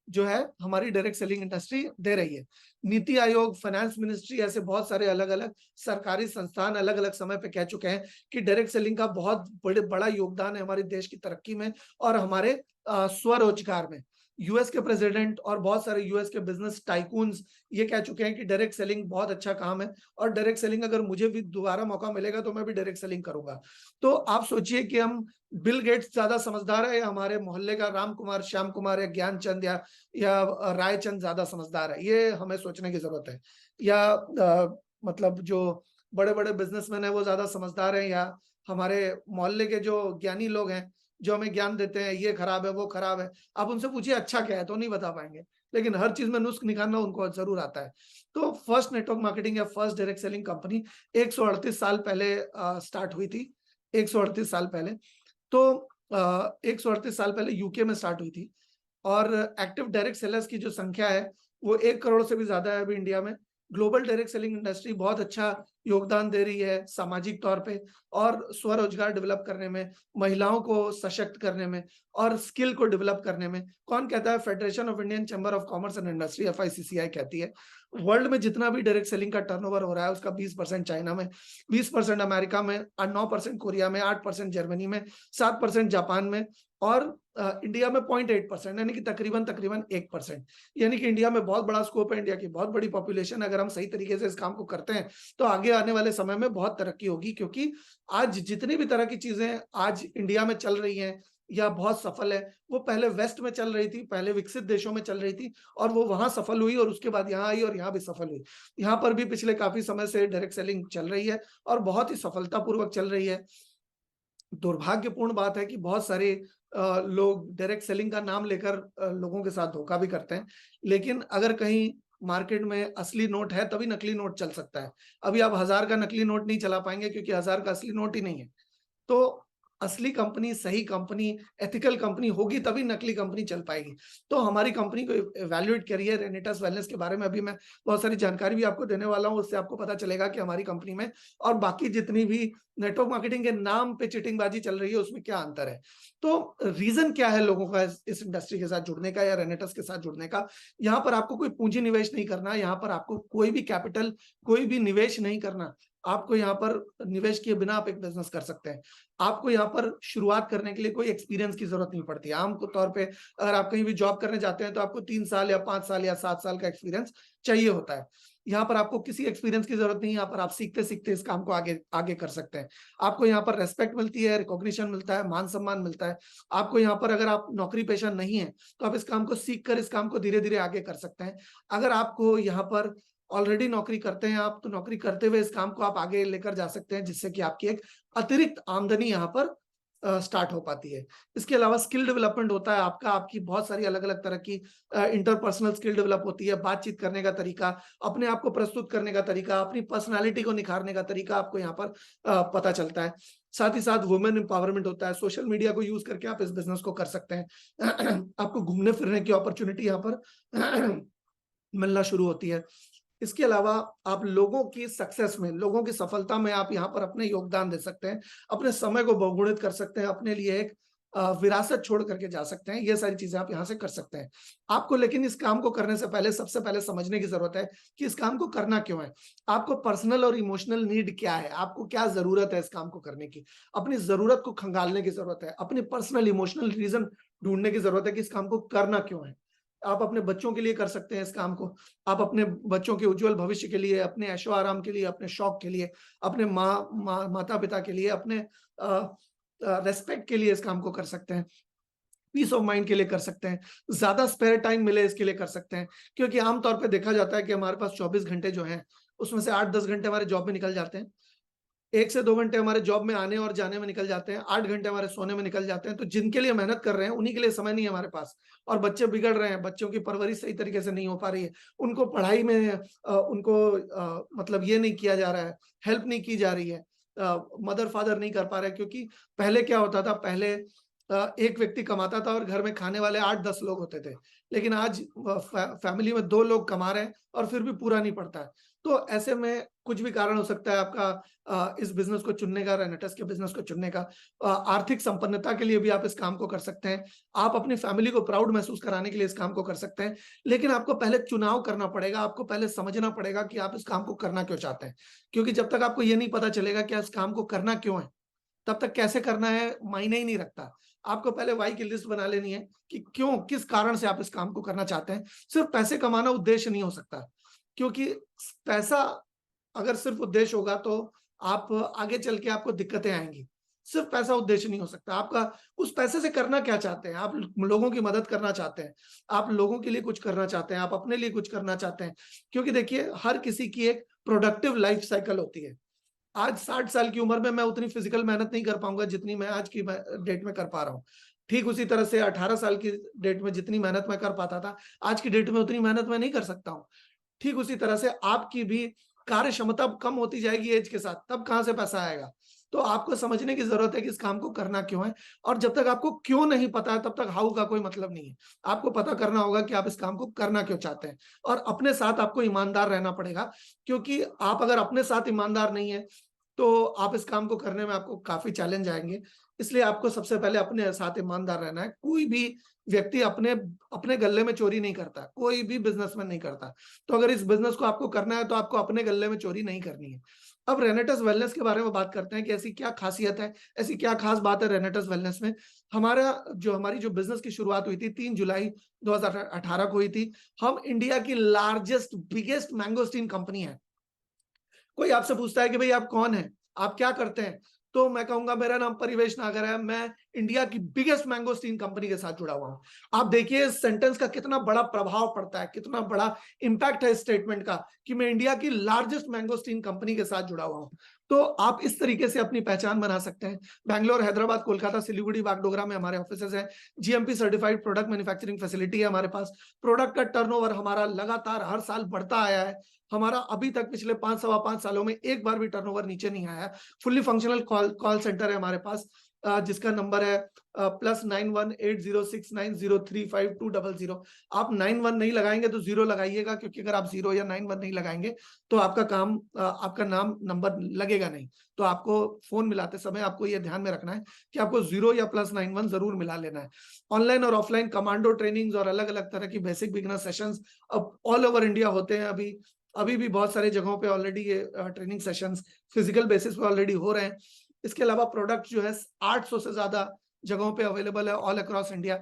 जो है हमारी डायरेक्ट सेलिंग इंडस्ट्री दे रही है। नीति आयोग, फाइनेंस मिनिस्ट्री, ऐसे बहुत सारे अलग अलग सरकारी संस्थान अलग अलग समय पे कह चुके हैं कि डायरेक्ट सेलिंग का बहुत बड़ा योगदान है हमारे देश की तरक्की में और हमारे स्वरोजगार में। यूएस के प्रेसिडेंट और बहुत सारे यूएस के बिजनेस टाइकून्स ये कह चुके हैं कि डायरेक्ट सेलिंग बहुत अच्छा काम है, और डायरेक्ट सेलिंग अगर मुझे भी दोबारा मौका मिलेगा तो मैं भी डायरेक्ट सेलिंग करूंगा। तो आप सोचिए कि हम बिल गेट्स ज्यादा समझदार है या हमारे मोहल्ले का राम कुमार, श्याम कुमार या ज्ञानचंद या रायचंद ज्यादा समझदार है? ये हमें सोचने की जरूरत है। या मतलब जो बड़े बड़े बिजनेसमैन है वो ज्यादा समझदार है, या हमारे मोहल्ले के जो ज्ञानी लोग हैं जो हमें ज्ञान देते हैं, ये खराब है वो खराब है, आप उनसे पूछिए अच्छा क्या है तो नहीं बता पाएंगे, लेकिन हर चीज में नुस्ख निकालना उनको जरूर आता है। तो फर्स्ट नेटवर्क मार्केटिंग या फर्स्ट डायरेक्ट सेलिंग कंपनी 138 साल पहले स्टार्ट हुई थी। 138 साल पहले। तो 138 साल पहले यूके में स्टार्ट हुई थी, और एक्टिव डायरेक्ट सेलर्स की जो संख्या है वो 1 करोड़ से भी ज्यादा है अभी इंडिया में। ग्लोबल डायरेक्ट सेलिंग इंडस्ट्री बहुत अच्छा योगदान दे रही है सामाजिक तौर पे और स्वरोजगार डेवलप करने में, महिलाओं को सशक्त करने में और स्किल को डेवलप करने में। कौन कहता है? Federation of Indian chamber of commerce and industry, FICCI कहती है। वर्ल्ड में जितना भी डायरेक्ट सेलिंग का टर्नओवर हो रहा है उसका 20% चाइना में, 20% अमेरिका में, 9% कोरिया में, 8% जर्मनी में, 7% जापान में, और इंडिया में 0.8%, यानी कि तकरीबन तकरीबन 1%। यानी कि इंडिया में बहुत बड़ा स्कोप है, इंडिया की बहुत बड़ी पॉपुलेशन। अगर हम सही तरीके से इस काम को करते हैं तो आगे आने वाले समय में बहुत तरक्की होगी, क्योंकि आज जितनी भी तरह की चीजें आज इंडिया में चल रही हैं या बहुत सफल है, वो पहले वेस्ट में चल रही थी, पहले विकसित देशों में चल रही थी, और वो वहां सफल हुई और उसके बाद यहाँ आई और यहाँ भी सफल हुई। यहाँ पर भी पिछले काफी समय से डायरेक्ट सेलिंग चल रही है और बहुत ही सफलतापूर्वक चल रही है। दुर्भाग्यपूर्ण बात है कि बहुत सारे लोग डायरेक्ट सेलिंग का नाम लेकर लोगों के साथ धोखा भी करते हैं, लेकिन अगर कहीं मार्केट में असली नोट है तभी नकली नोट चल सकता है। अभी आप 1000 का नकली नोट नहीं चला पाएंगे क्योंकि 1000 का असली नोट ही नहीं है। तो असली कंपनी, सही कंपनी, एथिकल कंपनी होगी तभी नकली कंपनी चल पाएगी। तो हमारी कंपनी को इवैल्यूएट करिए। रेनिटस वेलनेस के बारे में अभी मैं बहुत सारी जानकारी भी आपको देने वाला हूं, उससे आपको पता चलेगा कि हमारी कंपनी में और बाकी जितनी भी नेटवर्क मार्केटिंग के नाम पे चिटिंगबाजी चल रही है उसमें क्या अंतर है। तो रीजन क्या है लोगों का इस इंडस्ट्री के साथ जुड़ने का या रेनेटस के साथ जुड़ने का? यहाँ पर आपको कोई पूंजी निवेश नहीं करना, यहाँ पर आपको कोई भी कैपिटल, कोई भी निवेश नहीं करना। आपको यहाँ पर निवेश किए बिना आप एक बिजनेस कर सकते हैं। आपको यहाँ पर शुरुआत करने के लिए कोई एक्सपीरियंस की जरूरत नहीं पड़ती। आम तौर पे अगर आप कहीं भी जॉब करने जाते हैं तो आपको 3 साल या 5 साल या 7 साल का एक्सपीरियंस चाहिए होता है। यहाँ पर आपको किसी एक्सपीरियंस की जरूरत नहीं है, यहाँ पर आप सीखते सीखते इस काम को आगे आगे कर सकते हैं। आपको यहाँ पर रेस्पेक्ट मिलती है, रिकॉग्निशन मिलता है, मान सम्मान मिलता है। आपको यहाँ पर, अगर आप नौकरी पेशा नहीं है तो आप इस काम को सीख कर इस काम को धीरे धीरे आगे कर सकते हैं। अगर आपको यहाँ पर ऑलरेडी नौकरी करते हैं आप, तो नौकरी करते हुए इस काम को आप आगे लेकर जा सकते हैं, जिससे कि आपकी एक अतिरिक्त आमदनी यहाँ पर स्टार्ट हो पाती है। इसके अलावा स्किल डेवलपमेंट होता है आपका, आपकी बहुत सारी अलग अलग तरह की इंटरपर्सनल स्किल डेवलप होती है। बातचीत करने का तरीका, अपने आप को प्रस्तुत करने का तरीका, अपनी पर्सनालिटी को निखारने का तरीका आपको यहाँ पर पता चलता है। साथ ही साथ वुमेन एम्पावरमेंट होता है। सोशल मीडिया को यूज करके आप इस बिजनेस को कर सकते हैं। आपको घूमने फिरने की अपॉर्चुनिटी यहाँ पर मिलना शुरू होती है। इसके अलावा आप लोगों की सक्सेस में, लोगों की सफलता में आप यहाँ पर अपने योगदान दे सकते हैं, अपने समय को बहुगुणित कर सकते हैं, अपने लिए एक विरासत छोड़ करके जा सकते हैं। ये सारी चीजें आप यहाँ से कर सकते हैं। आपको लेकिन इस काम को करने से पहले सबसे पहले समझने की जरूरत है कि इस काम को करना क्यों है। आपको पर्सनल और इमोशनल नीड क्या है, आपको क्या जरूरत है इस काम को करने की। अपनी जरूरत को खंगालने की जरूरत है, अपनी पर्सनल इमोशनल रीजन ढूंढने की जरूरत है कि इस काम को करना क्यों है। आप अपने बच्चों के लिए कर सकते हैं इस काम को, आप अपने बच्चों के उज्जवल भविष्य के लिए, अपने ऐशो आराम के लिए, अपने शौक के लिए, अपने माता पिता के लिए, अपने रेस्पेक्ट के लिए इस काम को कर सकते हैं, पीस ऑफ माइंड के लिए कर सकते हैं, ज्यादा स्पेयर टाइम मिले इसके लिए कर सकते हैं। क्योंकि आमतौर पे देखा जाता है कि हमारे पास 24 घंटे जो हैं, उसमें से 8-10 घंटे हमारे जॉब में निकल जाते हैं, 1 से 2 घंटे हमारे जॉब में आने और जाने में निकल जाते हैं, 8 घंटे हमारे सोने में निकल जाते हैं। तो जिनके लिए मेहनत कर रहे हैं उन्हीं के लिए समय नहीं है हमारे पास। और बच्चे बिगड़ रहे हैं, बच्चों की परवरिश सही तरीके से नहीं हो पा रही है, उनको पढ़ाई में मतलब ये नहीं किया जा रहा है, हेल्प नहीं की जा रही है, मदर फादर नहीं कर पा रहे। क्योंकि पहले क्या होता था, पहले एक व्यक्ति कमाता था और घर में खाने वाले 8-10 लोग होते थे। लेकिन आज फैमिली में 2 लोग कमा रहे हैं और फिर भी पूरा नहीं पड़ता है। तो ऐसे में कुछ भी कारण हो सकता है आपका इस बिजनेस को चुनने का, रेनेटस के बिजनेस को चुनने का। आर्थिक संपन्नता के लिए भी आप इस काम को कर सकते हैं। आप अपनी फैमिली को प्राउड महसूस कराने के लिए इस काम को कर सकते हैं। लेकिन आपको पहले चुनाव करना पड़ेगा, आपको पहले समझना पड़ेगा कि आप इस काम को करना क्यों चाहते हैं। क्योंकि जब तक आपको ये नहीं पता चलेगा कि इस काम को करना क्यों है, तब तक कैसे करना है मायने ही नहीं रखता। आपको पहले वाई की लिस्ट बना लेनी है कि क्यों, किस कारण से आप इस काम को करना चाहते हैं। सिर्फ पैसे कमाना उद्देश्य नहीं हो सकता, क्योंकि पैसा अगर सिर्फ उद्देश्य होगा तो आप आगे चल के आपको दिक्कतें आएंगी। सिर्फ पैसा उद्देश्य नहीं हो सकता। आपका उस पैसे से करना क्या चाहते हैं, आप लोगों की मदद करना चाहते हैं, आप लोगों के लिए कुछ करना चाहते हैं, आप अपने लिए कुछ करना चाहते हैं। क्योंकि देखिए, हर किसी की एक प्रोडक्टिव लाइफ साइकिल होती है। आज 60 साल की उम्र में मैं उतनी फिजिकल मेहनत नहीं कर पाऊंगा जितनी मैं आज की डेट में कर पा रहा हूँ। ठीक उसी तरह से 18 साल की डेट में जितनी मेहनत मैं कर पाता था, आज की डेट में उतनी मेहनत मैं नहीं कर सकता हूँ। ठीक उसी तरह से आपकी भी कार्य क्षमता कम होती जाएगी एज के साथ, तब कहां से पैसा आएगा। तो आपको समझने की जरूरत है कि इस काम को करना क्यों है। और जब तक आपको क्यों नहीं पता है, तब तक हाउ का कोई मतलब नहीं है। आपको पता करना होगा कि आप इस काम को करना क्यों चाहते हैं, और अपने साथ आपको ईमानदार रहना पड़ेगा। क्योंकि आप अगर अपने साथ ईमानदार नहीं है तो आप इस काम को करने में आपको काफी चैलेंज आएंगे। इसलिए आपको सबसे पहले अपने साथ ईमानदार रहना है। कोई भी व्यक्ति अपने अपने गले में चोरी नहीं करता, कोई भी बिजनेसमैन नहीं करता। तो अगर इस बिजनेस को आपको करना है तो आपको अपने गले में चोरी नहीं करनी है। अब रेनेटस वेलनेस के बारे में बात करते हैं कि ऐसी क्या खासियत है, ऐसी क्या खास बात है रेनेटस वेलनेस में। हमारी जो बिजनेस की शुरुआत हुई थी 3 जुलाई 2018 को हुई थी। हम इंडिया की लार्जेस्ट बिगेस्ट मैंगोस्टीन कंपनी है। कोई आपसे पूछता है कि भाई आप कौन हैं, आप क्या करते हैं, तो मैं कहूंगा मेरा नाम परिवेश नागर है, मैं इंडिया की बिगेस्ट मैंगोस्टीन कंपनी के साथ जुड़ा हुआ हूं। आप देखिए इस सेंटेंस का कितना बड़ा प्रभाव पड़ता है, कितना बड़ा इंपैक्ट है इस स्टेटमेंट का कि मैं इंडिया की लार्जेस्ट मैंगोस्टीन कंपनी के साथ जुड़ा हुआ हूं। तो आप इस तरीके से अपनी पहचान बना सकते हैं। बैंगलोर, हैदराबाद, कोलकाता, सिलीगुड़ी, बागडोगरा में हमारे ऑफिसेज हैं। GMP certified product manufacturing facility है हमारे पास। प्रोडक्ट का टर्नओवर हमारा लगातार हर साल बढ़ता आया है। हमारा अभी तक पिछले 5 सवा 5 सालों में एक बार भी टर्नओवर नीचे नहीं आया। फुल्ली फंक्शनल कॉल सेंटर है हमारे पास, जिसका नंबर है +918069035200। आप 91 नहीं लगाएंगे तो 0 लगाइएगा, क्योंकि अगर आप 0 या 91 नहीं लगाएंगे तो आपका नाम नंबर लगेगा नहीं। तो आपको फोन मिलाते समय आपको ये ध्यान में रखना है कि आपको 0 या +91 जरूर मिला लेना है। ऑनलाइन और ऑफलाइन कमांडो ट्रेनिंग्स और अलग अलग तरह की बेसिक बिगिनर सेशंस अब ऑल ओवर इंडिया होते हैं। अभी भी बहुत सारी जगहों पे ऑलरेडी ये ट्रेनिंग सेशंस फिजिकल बेसिस पे ऑलरेडी हो रहे हैं। इसके अलावा प्रोडक्ट जो है 800 से ज्यादा जगहों पे अवेलेबल है ऑल अक्रॉस इंडिया।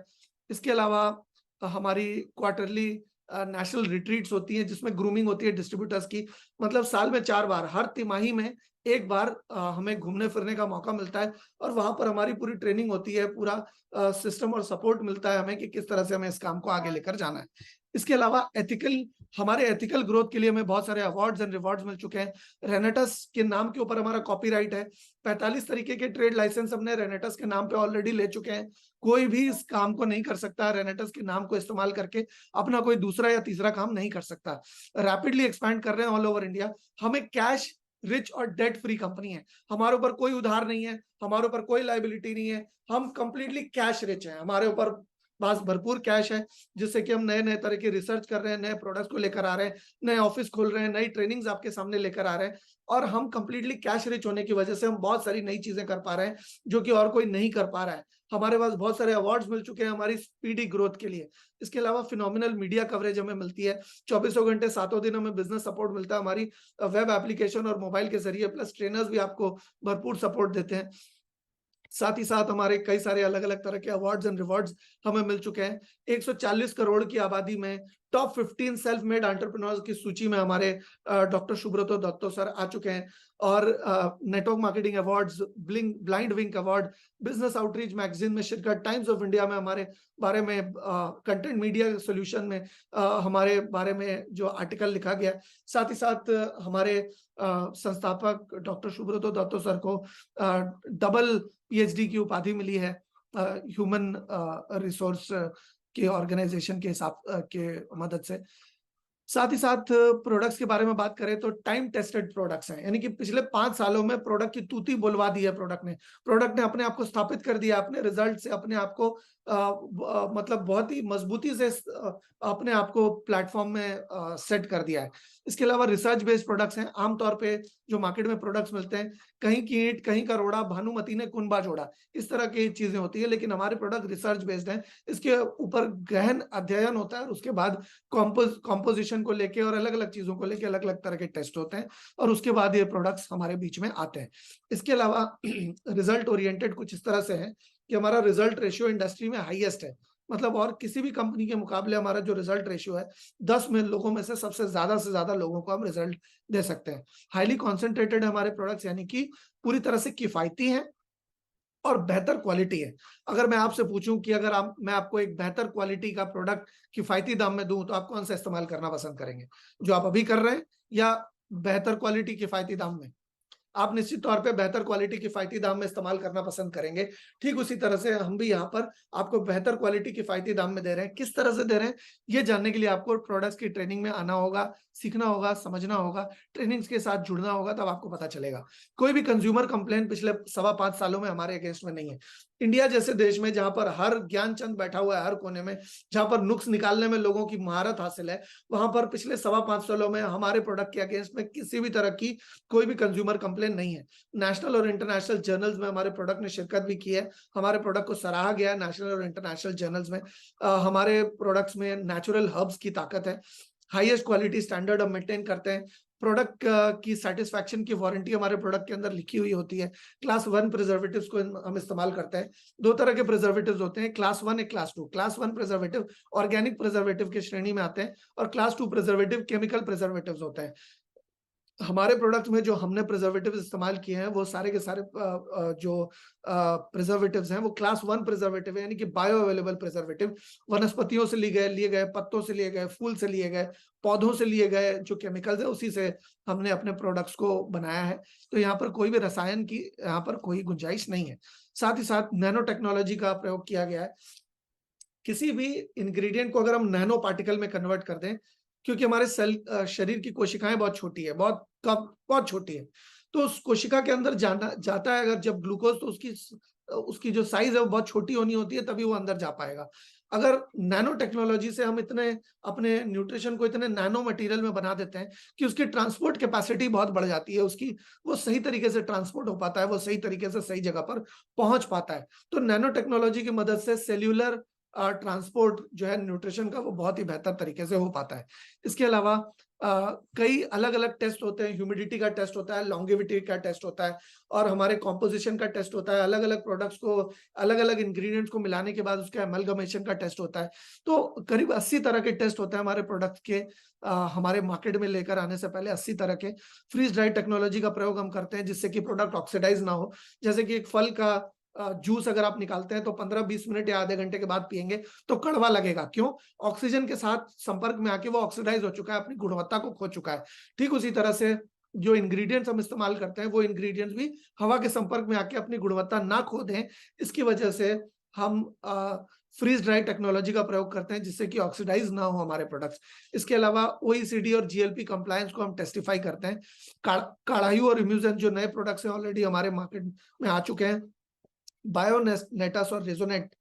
इसके अलावा हमारी क्वार्टरली नेशनल रिट्रीट्स होती हैं जिसमें ग्रूमिंग होती है डिस्ट्रीब्यूटर्स की। मतलब साल में 4 बार, हर तिमाही में एक बार हमें घूमने फिरने का मौका मिलता है और वहां पर हमारी पूरी ट्रेनिंग होती है, पूरा सिस्टम और सपोर्ट मिलता है हमें कि किस तरह से हमें इस काम को आगे लेकर जाना है। इसके अलावा हमारे एथिकल ग्रोथ के लिए हमें बहुत सारे अवार्ड्स एंड रिवॉर्ड्स मिल चुके हैं। रेनेटस के नाम के ऊपर हमारा कॉपीराइट है। 45 तरीके के ट्रेड लाइसेंस हमने रेनेटस के नाम पे ऑलरेडी ले चुके हैं। कोई भी इस काम को नहीं कर सकता रेनेटस के नाम को इस्तेमाल करके अपना कोई दूसरा या तीसरा काम नहीं कर सकता। रैपिडली एक्सपैंड कर रहे हैं ऑल ओवर इंडिया। हमें कैश रिच और डेट फ्री कंपनी है। हमारे ऊपर कोई उधार नहीं है, हमारे ऊपर कोई लाइबिलिटी नहीं है। हम कंप्लीटली कैश रिच हैं, हमारे ऊपर पास भरपूर कैश है, जिससे कि हम नए नए तरह की रिसर्च कर रहे हैं, नए प्रोडक्ट्स को लेकर आ रहे हैं, नए ऑफिस खोल रहे हैं, नई ट्रेनिंग्स आपके सामने लेकर आ रहे हैं। और हम कंप्लीटली कैश रिच होने की वजह से हम बहुत सारी नई चीजें कर पा रहे हैं जो कि और कोई नहीं कर पा रहा है। हमारे पास बहुत सारे अवार्ड्स मिल चुके हैं हमारी स्पीडी ग्रोथ के लिए। इसके अलावा फिनोमिनल मीडिया कवरेज हमें मिलती है। 24 घंटे 7 दिन हमें बिजनेस सपोर्ट मिलता है हमारी वेब एप्लीकेशन और मोबाइल के जरिए, प्लस ट्रेनर्स भी आपको भरपूर सपोर्ट देते हैं। साथ ही साथ हमारे कई सारे अलग अलग तरह के अवार्ड्स एंड रिवॉर्ड्स हमें मिल चुके हैं। 140 करोड़ की आबादी में टॉप 15 सेल्फ मेड एंटरप्रेन्योर्स की सूची में हमारे डॉक्टर सुब्रतो दत्तो सर आ चुके हैं। और network marketing awards, blind wing award, business outreach magazine में शिरकत, टाइम्स ऑफ इंडिया में हमारे बारे में, कंटेंट मीडिया सोल्यूशन में हमारे बारे में जो आर्टिकल लिखा गया। साथ ही साथ हमारे संस्थापक डॉक्टर सुब्रतो दत्तो सर को डबल पीएचडी की उपाधि मिली है ह्यूमन रिसोर्स के ऑर्गेनाइजेशन के हिसाब के मदद से। साथ ही साथ प्रोडक्ट्स के बारे में बात करें तो टाइम टेस्टेड प्रोडक्ट्स हैं, यानी कि पिछले 5 सालों में प्रोडक्ट की तूती बुलवा दी है। प्रोडक्ट ने अपने आप को स्थापित कर दिया, अपने रिजल्ट से अपने आप को मतलब बहुत ही मजबूती से अपने आप को प्लेटफॉर्म में सेट कर दिया है। इसके अलावा रिसर्च बेस्ड प्रोडक्ट्स हैं। आमतौर पे जो मार्केट में प्रोडक्ट्स मिलते हैं, कहीं की ईंट कहीं का रोड़ा, भानुमति ने कुनबा जोड़ा, इस तरह की चीजें होती है, लेकिन हमारे प्रोडक्ट रिसर्च बेस्ड हैं। इसके ऊपर गहन अध्ययन होता है और उसके बाद कॉम्पोजिशन को लेके और अलग अलग चीजों को लेके अलग अलग तरह के टेस्ट होते हैं और उसके बाद ये प्रोडक्ट्स हमारे बीच में आते हैं। इसके अलावा रिजल्ट ओरिएंटेड कुछ इस तरह से है कि हमारा रिजल्ट रेशियो इंडस्ट्री में हाईएस्ट है। मतलब और किसी भी कंपनी के मुकाबले हमारा जो रिजल्ट रेशियो है, 10 में लोगों में से सबसे ज्यादा लोगों को हम रिजल्ट दे सकते हैं। हाईली कॉन्सेंट्रेटेड है हमारे प्रोडक्ट्स, यानी कि पूरी तरह से किफायती हैं और बेहतर क्वालिटी है। अगर मैं आपसे पूछूं कि मैं आपको एक बेहतर क्वालिटी का प्रोडक्ट किफायती दाम में दूं, तो आप कौन सा इस्तेमाल करना पसंद करेंगे? जो आप अभी कर रहे हैं या बेहतर क्वालिटी किफायती दाम में? आप निश्चित तौर पे बेहतर क्वालिटी किफायती दाम में इस्तेमाल करना पसंद करेंगे। ठीक उसी तरह से हम भी यहाँ पर आपको बेहतर क्वालिटी किफायती दाम में दे रहे हैं। किस तरह से दे रहे हैं, ये जानने के लिए आपको प्रोडक्ट्स की ट्रेनिंग में आना होगा, सीखना होगा, समझना होगा, ट्रेनिंग्स के साथ जुड़ना होगा, तब आपको पता चलेगा। कोई भी कंज्यूमर कंप्लेंट पिछले 5.25 सालों में हमारे अगेंस्ट में नहीं है। इंडिया जैसे देश में जहां पर हर ज्ञानचंद बैठा हुआ है हर कोने में, जहां पर नुक्स निकालने में लोगों की महारत हासिल है, वहां पर पिछले 5.25 सालों में हमारे प्रोडक्ट के अगेंस्ट में किसी भी तरह की कोई भी कंज्यूमर कंप्लेंट नहीं है। नेशनल और इंटरनेशनल जर्नल्स में हमारे प्रोडक्ट ने शिरकत भी की है। हमारे प्रोडक्ट को सराहा गया है नेशनल और इंटरनेशनल जर्नल्स में। हमारे प्रोडक्ट्स में नेचुरल हर्ब्स की ताकत है। हाईएस्ट क्वालिटी स्टैंडर्ड हम मेंटेन करते हैं। प्रोडक्ट की सेटिस्फैक्शन की वारंटी हमारे प्रोडक्ट के अंदर लिखी हुई होती है। क्लास 1 प्रिजर्वेटिव्स को हम इस्तेमाल करते हैं। 2 तरह के प्रिजर्वेटिव्स होते हैं, क्लास 1 एक class 2। Class 1 preservative organic preservative की श्रेणी में आते हैं और क्लास 2 प्रिजर्वेटिव केमिकल प्रिजर्वेटिव्स होते हैं। हमारे प्रोडक्ट में जो हमने प्रिजर्वेटिव्स इस्तेमाल किए हैं, वो सारे के सारे जो प्रिजर्वेटिव्स हैं वो क्लास 1 प्रिजर्वेटिव है, यानी कि बायो अवेलेबल प्रिजर्वेटिव। वनस्पतियों से लिए गए, पत्तों से लिए गए, फूल से लिए गए, पौधों से लिए गए जो केमिकल्स है, उसी से हमने अपने प्रोडक्ट्स को बनाया है। तो यहाँ पर कोई भी रसायन की यहाँ पर कोई गुंजाइश नहीं है। साथ ही साथ नैनो टेक्नोलॉजी का प्रयोग किया गया है। किसी भी इंग्रेडिएंट को अगर हम नैनो पार्टिकल में कन्वर्ट कर दें, क्योंकि हमारे शरीर की कोशिकाएं बहुत छोटी है, बहुत छोटी है, तो उस कोशिका के अंदर जाता है अगर जब ग्लूकोज, तो उसकी जो साइज है वो बहुत छोटी होनी होती है, तभी वो अंदर जा पाएगा। अगर नैनो टेक्नोलॉजी से हम इतने अपने न्यूट्रिशन को इतने नैनो मटेरियल में बना देते हैं कि उसकी ट्रांसपोर्ट कैपेसिटी बहुत बढ़ जाती है, वो सही तरीके से ट्रांसपोर्ट हो पाता है, वो सही तरीके से सही जगह पर पहुंच पाता है। तो नैनो टेक्नोलॉजी की मदद से सेल्यूलर ट्रांसपोर्ट जो है न्यूट्रिशन का वो बहुत ही बेहतर तरीके से हो पाता है। इसके अलावा कई अलग अलग टेस्ट होते हैं, ह्यूमिडिटी का टेस्ट होता है, लॉन्गेविटी का टेस्ट होता है, और हमारे कॉम्पोजिशन का टेस्ट होता है, अलग अलग प्रोडक्ट्स को, अलग अलग इंग्रेडिएंट्स को मिलाने के बाद उसके अमलगमेशन का टेस्ट होता है। तो करीब 80 तरह के टेस्ट होते हैं हमारे प्रोडक्ट के हमारे मार्केट में लेकर आने से पहले। 80 तरह के फ्रीज ड्राइड टेक्नोलॉजी का प्रयोग हम करते हैं जिससे कि प्रोडक्ट ऑक्सीडाइज ना हो। जैसे कि एक फल का जूस अगर आप निकालते हैं तो 15-20 मिनट या आधे घंटे के बाद पिएंगे तो कड़वा लगेगा, क्यों? ऑक्सीजन के साथ संपर्क में आके वो ऑक्सीडाइज हो चुका है, अपनी गुणवत्ता को खो चुका है। ठीक उसी तरह से जो इंग्रेडिएंट्स हम इस्तेमाल करते हैं वो इंग्रेडिएंट्स भी हवा के संपर्क में आके अपनी गुणवत्ता ना खो दें, इसकी वजह से हम फ्रीज ड्राई टेक्नोलॉजी का प्रयोग करते हैं जिससे कि ऑक्सीडाइज ना हो हमारे प्रोडक्ट्स। इसके अलावा ओईसीडी और जीएलपी कंप्लायंस को हम टेस्टिफाई करते हैं। काढ़ायु और इम्यूजन जो नए प्रोडक्ट्स हैं ऑलरेडी हमारे मार्केट में आ चुके हैं। बायोनेटस और रेजोनेट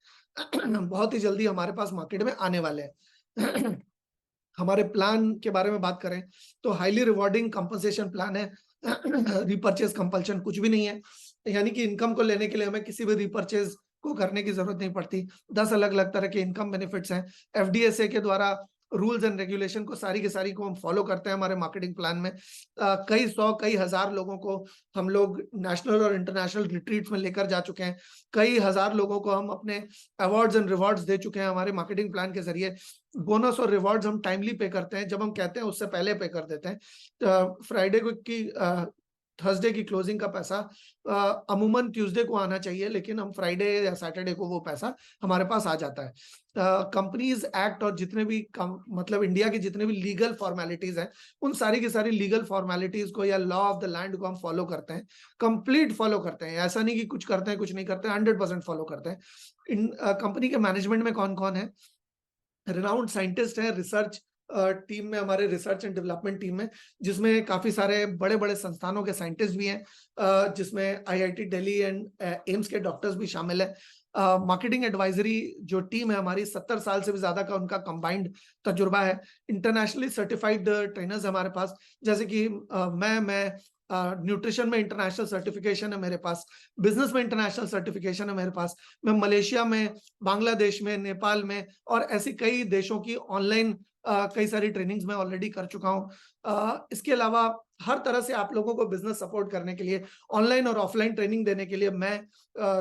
बहुत ही जल्दी हमारे पास मार्केट में आने वाले हैं। हमारे प्लान के बारे में बात करें तो हाईली रिवॉर्डिंग कंपनसेशन प्लान है। रिपर्चेज कंपल्शन कुछ भी नहीं है, यानी कि इनकम को लेने के लिए हमें किसी भी रिपर्चेज को करने की जरूरत नहीं पड़ती। 10 अलग अलग तरह के इनकम बेनिफिट्स हैं। एफडीएसए के द्वारा रूल्स एंड रेगुलेशन को सारी की सारी को हम फॉलो करते हैं हमारे मार्केटिंग प्लान में। कई सौ कई हजार लोगों को हम लोग नेशनल और इंटरनेशनल रिट्रीट्स में लेकर जा चुके हैं। कई हजार लोगों को हम अपने अवार्ड्स एंड रिवॉर्ड्स दे चुके हैं हमारे मार्केटिंग प्लान के जरिए। बोनस और रिवॉर्ड्स हम टाइमली पे करते हैं, जब हम कहते हैं उससे पहले पे कर देते हैं। फ्राइडे को की थर्सडे की क्लोजिंग का पैसा अमूमन ट्यूसडे को आना चाहिए, लेकिन हम फ्राइडे या सैटरडे को वो पैसा हमारे पास आ जाता है। कंपनीज एक्ट और जितने भी मतलब इंडिया की जितने भी लीगल फॉर्मेलिटीज हैं उन सारी की सारी लीगल फॉर्मेलिटीज को या लॉ ऑफ द लैंड को हम फॉलो करते हैं, कंप्लीट फॉलो करते हैं। ऐसा नहीं कि कुछ करते हैं कुछ नहीं करते हैं, 100% फॉलो करते हैं। इन कंपनी के मैनेजमेंट में कौन कौन है? रिनाउंड साइंटिस्ट है रिसर्च टीम में, हमारे रिसर्च एंड डेवलपमेंट टीम में, जिसमें काफी सारे बड़े बड़े संस्थानों के साइंटिस्ट भी हैं, जिसमें आईआईटी दिल्ली एंड एम्स के डॉक्टर्स भी शामिल है। मार्केटिंग एडवाइजरी जो टीम है हमारी, 70 साल से भी ज्यादा का उनका कंबाइंड तजुर्बा है। इंटरनेशनली सर्टिफाइड ट्रेनर्स हमारे पास, जैसे कि मैं न्यूट्रिशन में इंटरनेशनल सर्टिफिकेशन है मेरे पास, बिजनेस में इंटरनेशनल सर्टिफिकेशन है मेरे पास, मैं मलेशिया में, बांग्लादेश में, नेपाल में और ऐसी कई देशों की ऑनलाइन कई सारी ट्रेनिंग्स में ऑलरेडी कर चुका हूँ। इसके अलावा हर तरह से आप लोगों को बिजनेस सपोर्ट करने के लिए, ऑनलाइन और ऑफलाइन ट्रेनिंग देने के लिए मैं,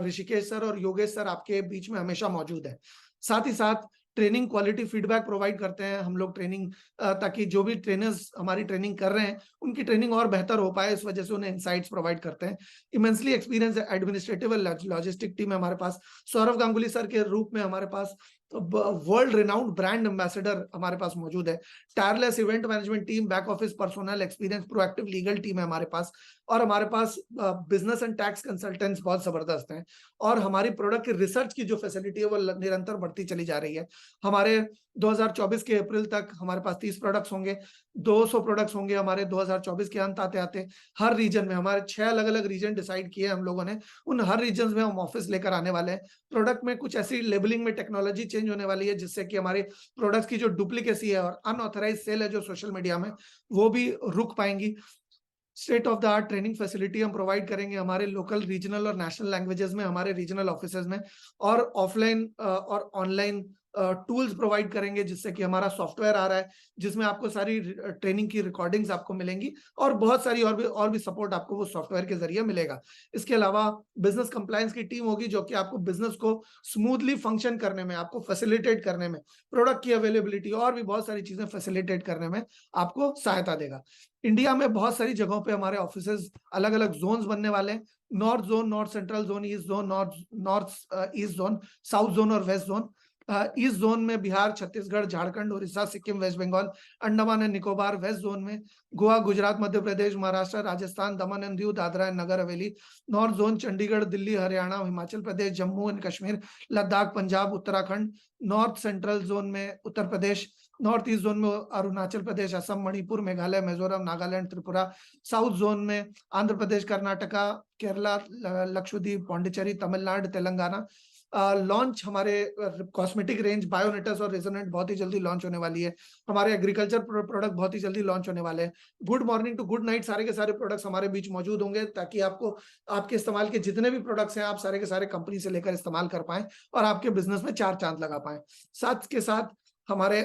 ऋषिकेश सर और योगेश सर आपके बीच में हमेशा मौजूद है। साथ ही साथ ट्रेनिंग क्वालिटी फीडबैक प्रोवाइड करते हैं हम लोग ट्रेनिंग, ताकि जो भी ट्रेनर्स हमारी ट्रेनिंग कर रहे हैं उनकी ट्रेनिंग और बेहतर हो पाए, इस वजह से उन्हें इनसाइट्स प्रोवाइड करते हैं। Immensely experience administrative logistic team है हमारे पास। सौरभ गांगुली सर के रूप में हमारे पास वर्ल्ड रिनाउंड ब्रांड एम्बेसडर हमारे पास मौजूद है। Tireless event management team, back office personal experience, proactive legal team है हमारे पास, और हमारे पास बिजनेस एंड टैक्स कंसल्टेंट्स बहुत जबरदस्त हैं। और हमारी प्रोडक्ट की रिसर्च की जो फैसिलिटी है वो निरंतर बढ़ती चली जा रही है। हमारे 2024 के अप्रैल तक हमारे पास 30 प्रोडक्ट्स होंगे, 200 प्रोडक्ट्स होंगे हमारे 2024 के अंत आते आते। हर रीजन में हमारे 6 अलग अलग रीजन डिसाइड किए हम लोगों ने, उन हर रीजन में हम ऑफिस लेकर आने वाले हैं। प्रोडक्ट में कुछ ऐसी लेबलिंग में टेक्नोलॉजी चेंज होने वाली है जिससे कि हमारे प्रोडक्ट्स की जो डुप्लीकेसी है और अनऑथराइज सेल है जो सोशल मीडिया में, वो भी रुक पाएंगी। State of the art training facility हम प्रोवाइड करेंगे हमारे लोकल, रीजनल और नेशनल लैंग्वेजेस में, हमारे रीजनल ऑफिसेज में, और ऑफलाइन और ऑनलाइन टूल्स प्रोवाइड करेंगे, जिससे कि हमारा सॉफ्टवेयर आ रहा है जिसमें आपको सारी ट्रेनिंग की रिकॉर्डिंग्स आपको मिलेंगी और बहुत सारी और भी सपोर्ट आपको वो सॉफ्टवेयर के जरिए मिलेगा। इसके अलावा बिजनेस कंप्लायंस की टीम होगी जो कि आपको बिजनेस को स्मूथली फंक्शन करने में, आपको फैसिलिटेट करने में, प्रोडक्ट की अवेलेबिलिटी और भी बहुत सारी चीजें फैसिलिटेट करने में आपको सहायता देगा। इंडिया में बहुत सारी जगहों पे हमारे ऑफिसेज अलग अलग जोन्स बनने वाले हैं। North zone, north central zone, east zone, north east zone, south zone और वेस्ट जोन। ईस्ट जोन में Bihar, Chhattisgarh, Jharkhand, Orissa, Sikkim, West Bengal, Andaman and Nicobar. West zone में Goa, Gujarat, Madhya Pradesh, Maharashtra, Rajasthan, Daman and Diu, Dadra and Nagar Haveli. North zone Chandigarh, Delhi, Haryana, Himachal Pradesh, Jammu and Kashmir, Ladakh, Punjab, Uttarakhand. North central zone में Uttar Pradesh, north east zone में Arunachal Pradesh, Assam, Manipur, Meghalaya, Mizoram, Nagaland, Tripura. South zone में Andhra Pradesh, Karnataka, Kerala, Lakshadweep, Pondicherry, Tamil Nadu, Telangana. Launch हमारे cosmetic range बायोनेटस और resonant बहुत ही जल्दी लॉन्च होने वाली है। हमारे एग्रीकल्चर प्रोडक्ट बहुत ही जल्दी लॉन्च होने वाले हैं। Good morning to good night सारे के सारे प्रोडक्ट्स हमारे बीच मौजूद होंगे, ताकि आपको आपके इस्तेमाल के जितने भी प्रोडक्ट्स हैं आप सारे के सारे कंपनी से लेकर इस्तेमाल कर पाएं और आपके बिजनेस में चार चांद लगा पाएं। साथ के साथ हमारे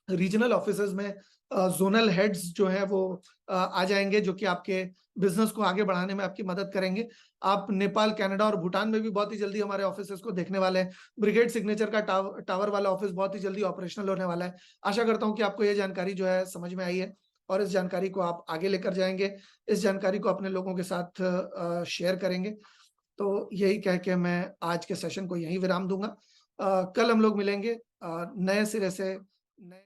रीजनल ऑफिसेज में जोनल हेड्स जो हैं वो आ जाएंगे, जो कि आपके बिजनेस को आगे बढ़ाने में आपकी मदद करेंगे। आप नेपाल, कनाडा और भूटान में भी बहुत ही जल्दी हमारे ऑफिसेज को देखने वाले हैं। ब्रिगेड सिग्नेचर का टावर वाला ऑफिस बहुत ही जल्दी ऑपरेशनल होने वाला है। आशा करता हूं कि आपको ये जानकारी जो है समझ में आई है और इस जानकारी को आप आगे लेकर जाएंगे, इस जानकारी को अपने लोगों के साथ शेयर करेंगे। तो यही कह के मैं आज के सेशन को यहीं विराम दूंगा। कल हम लोग मिलेंगे नए सिरे से नए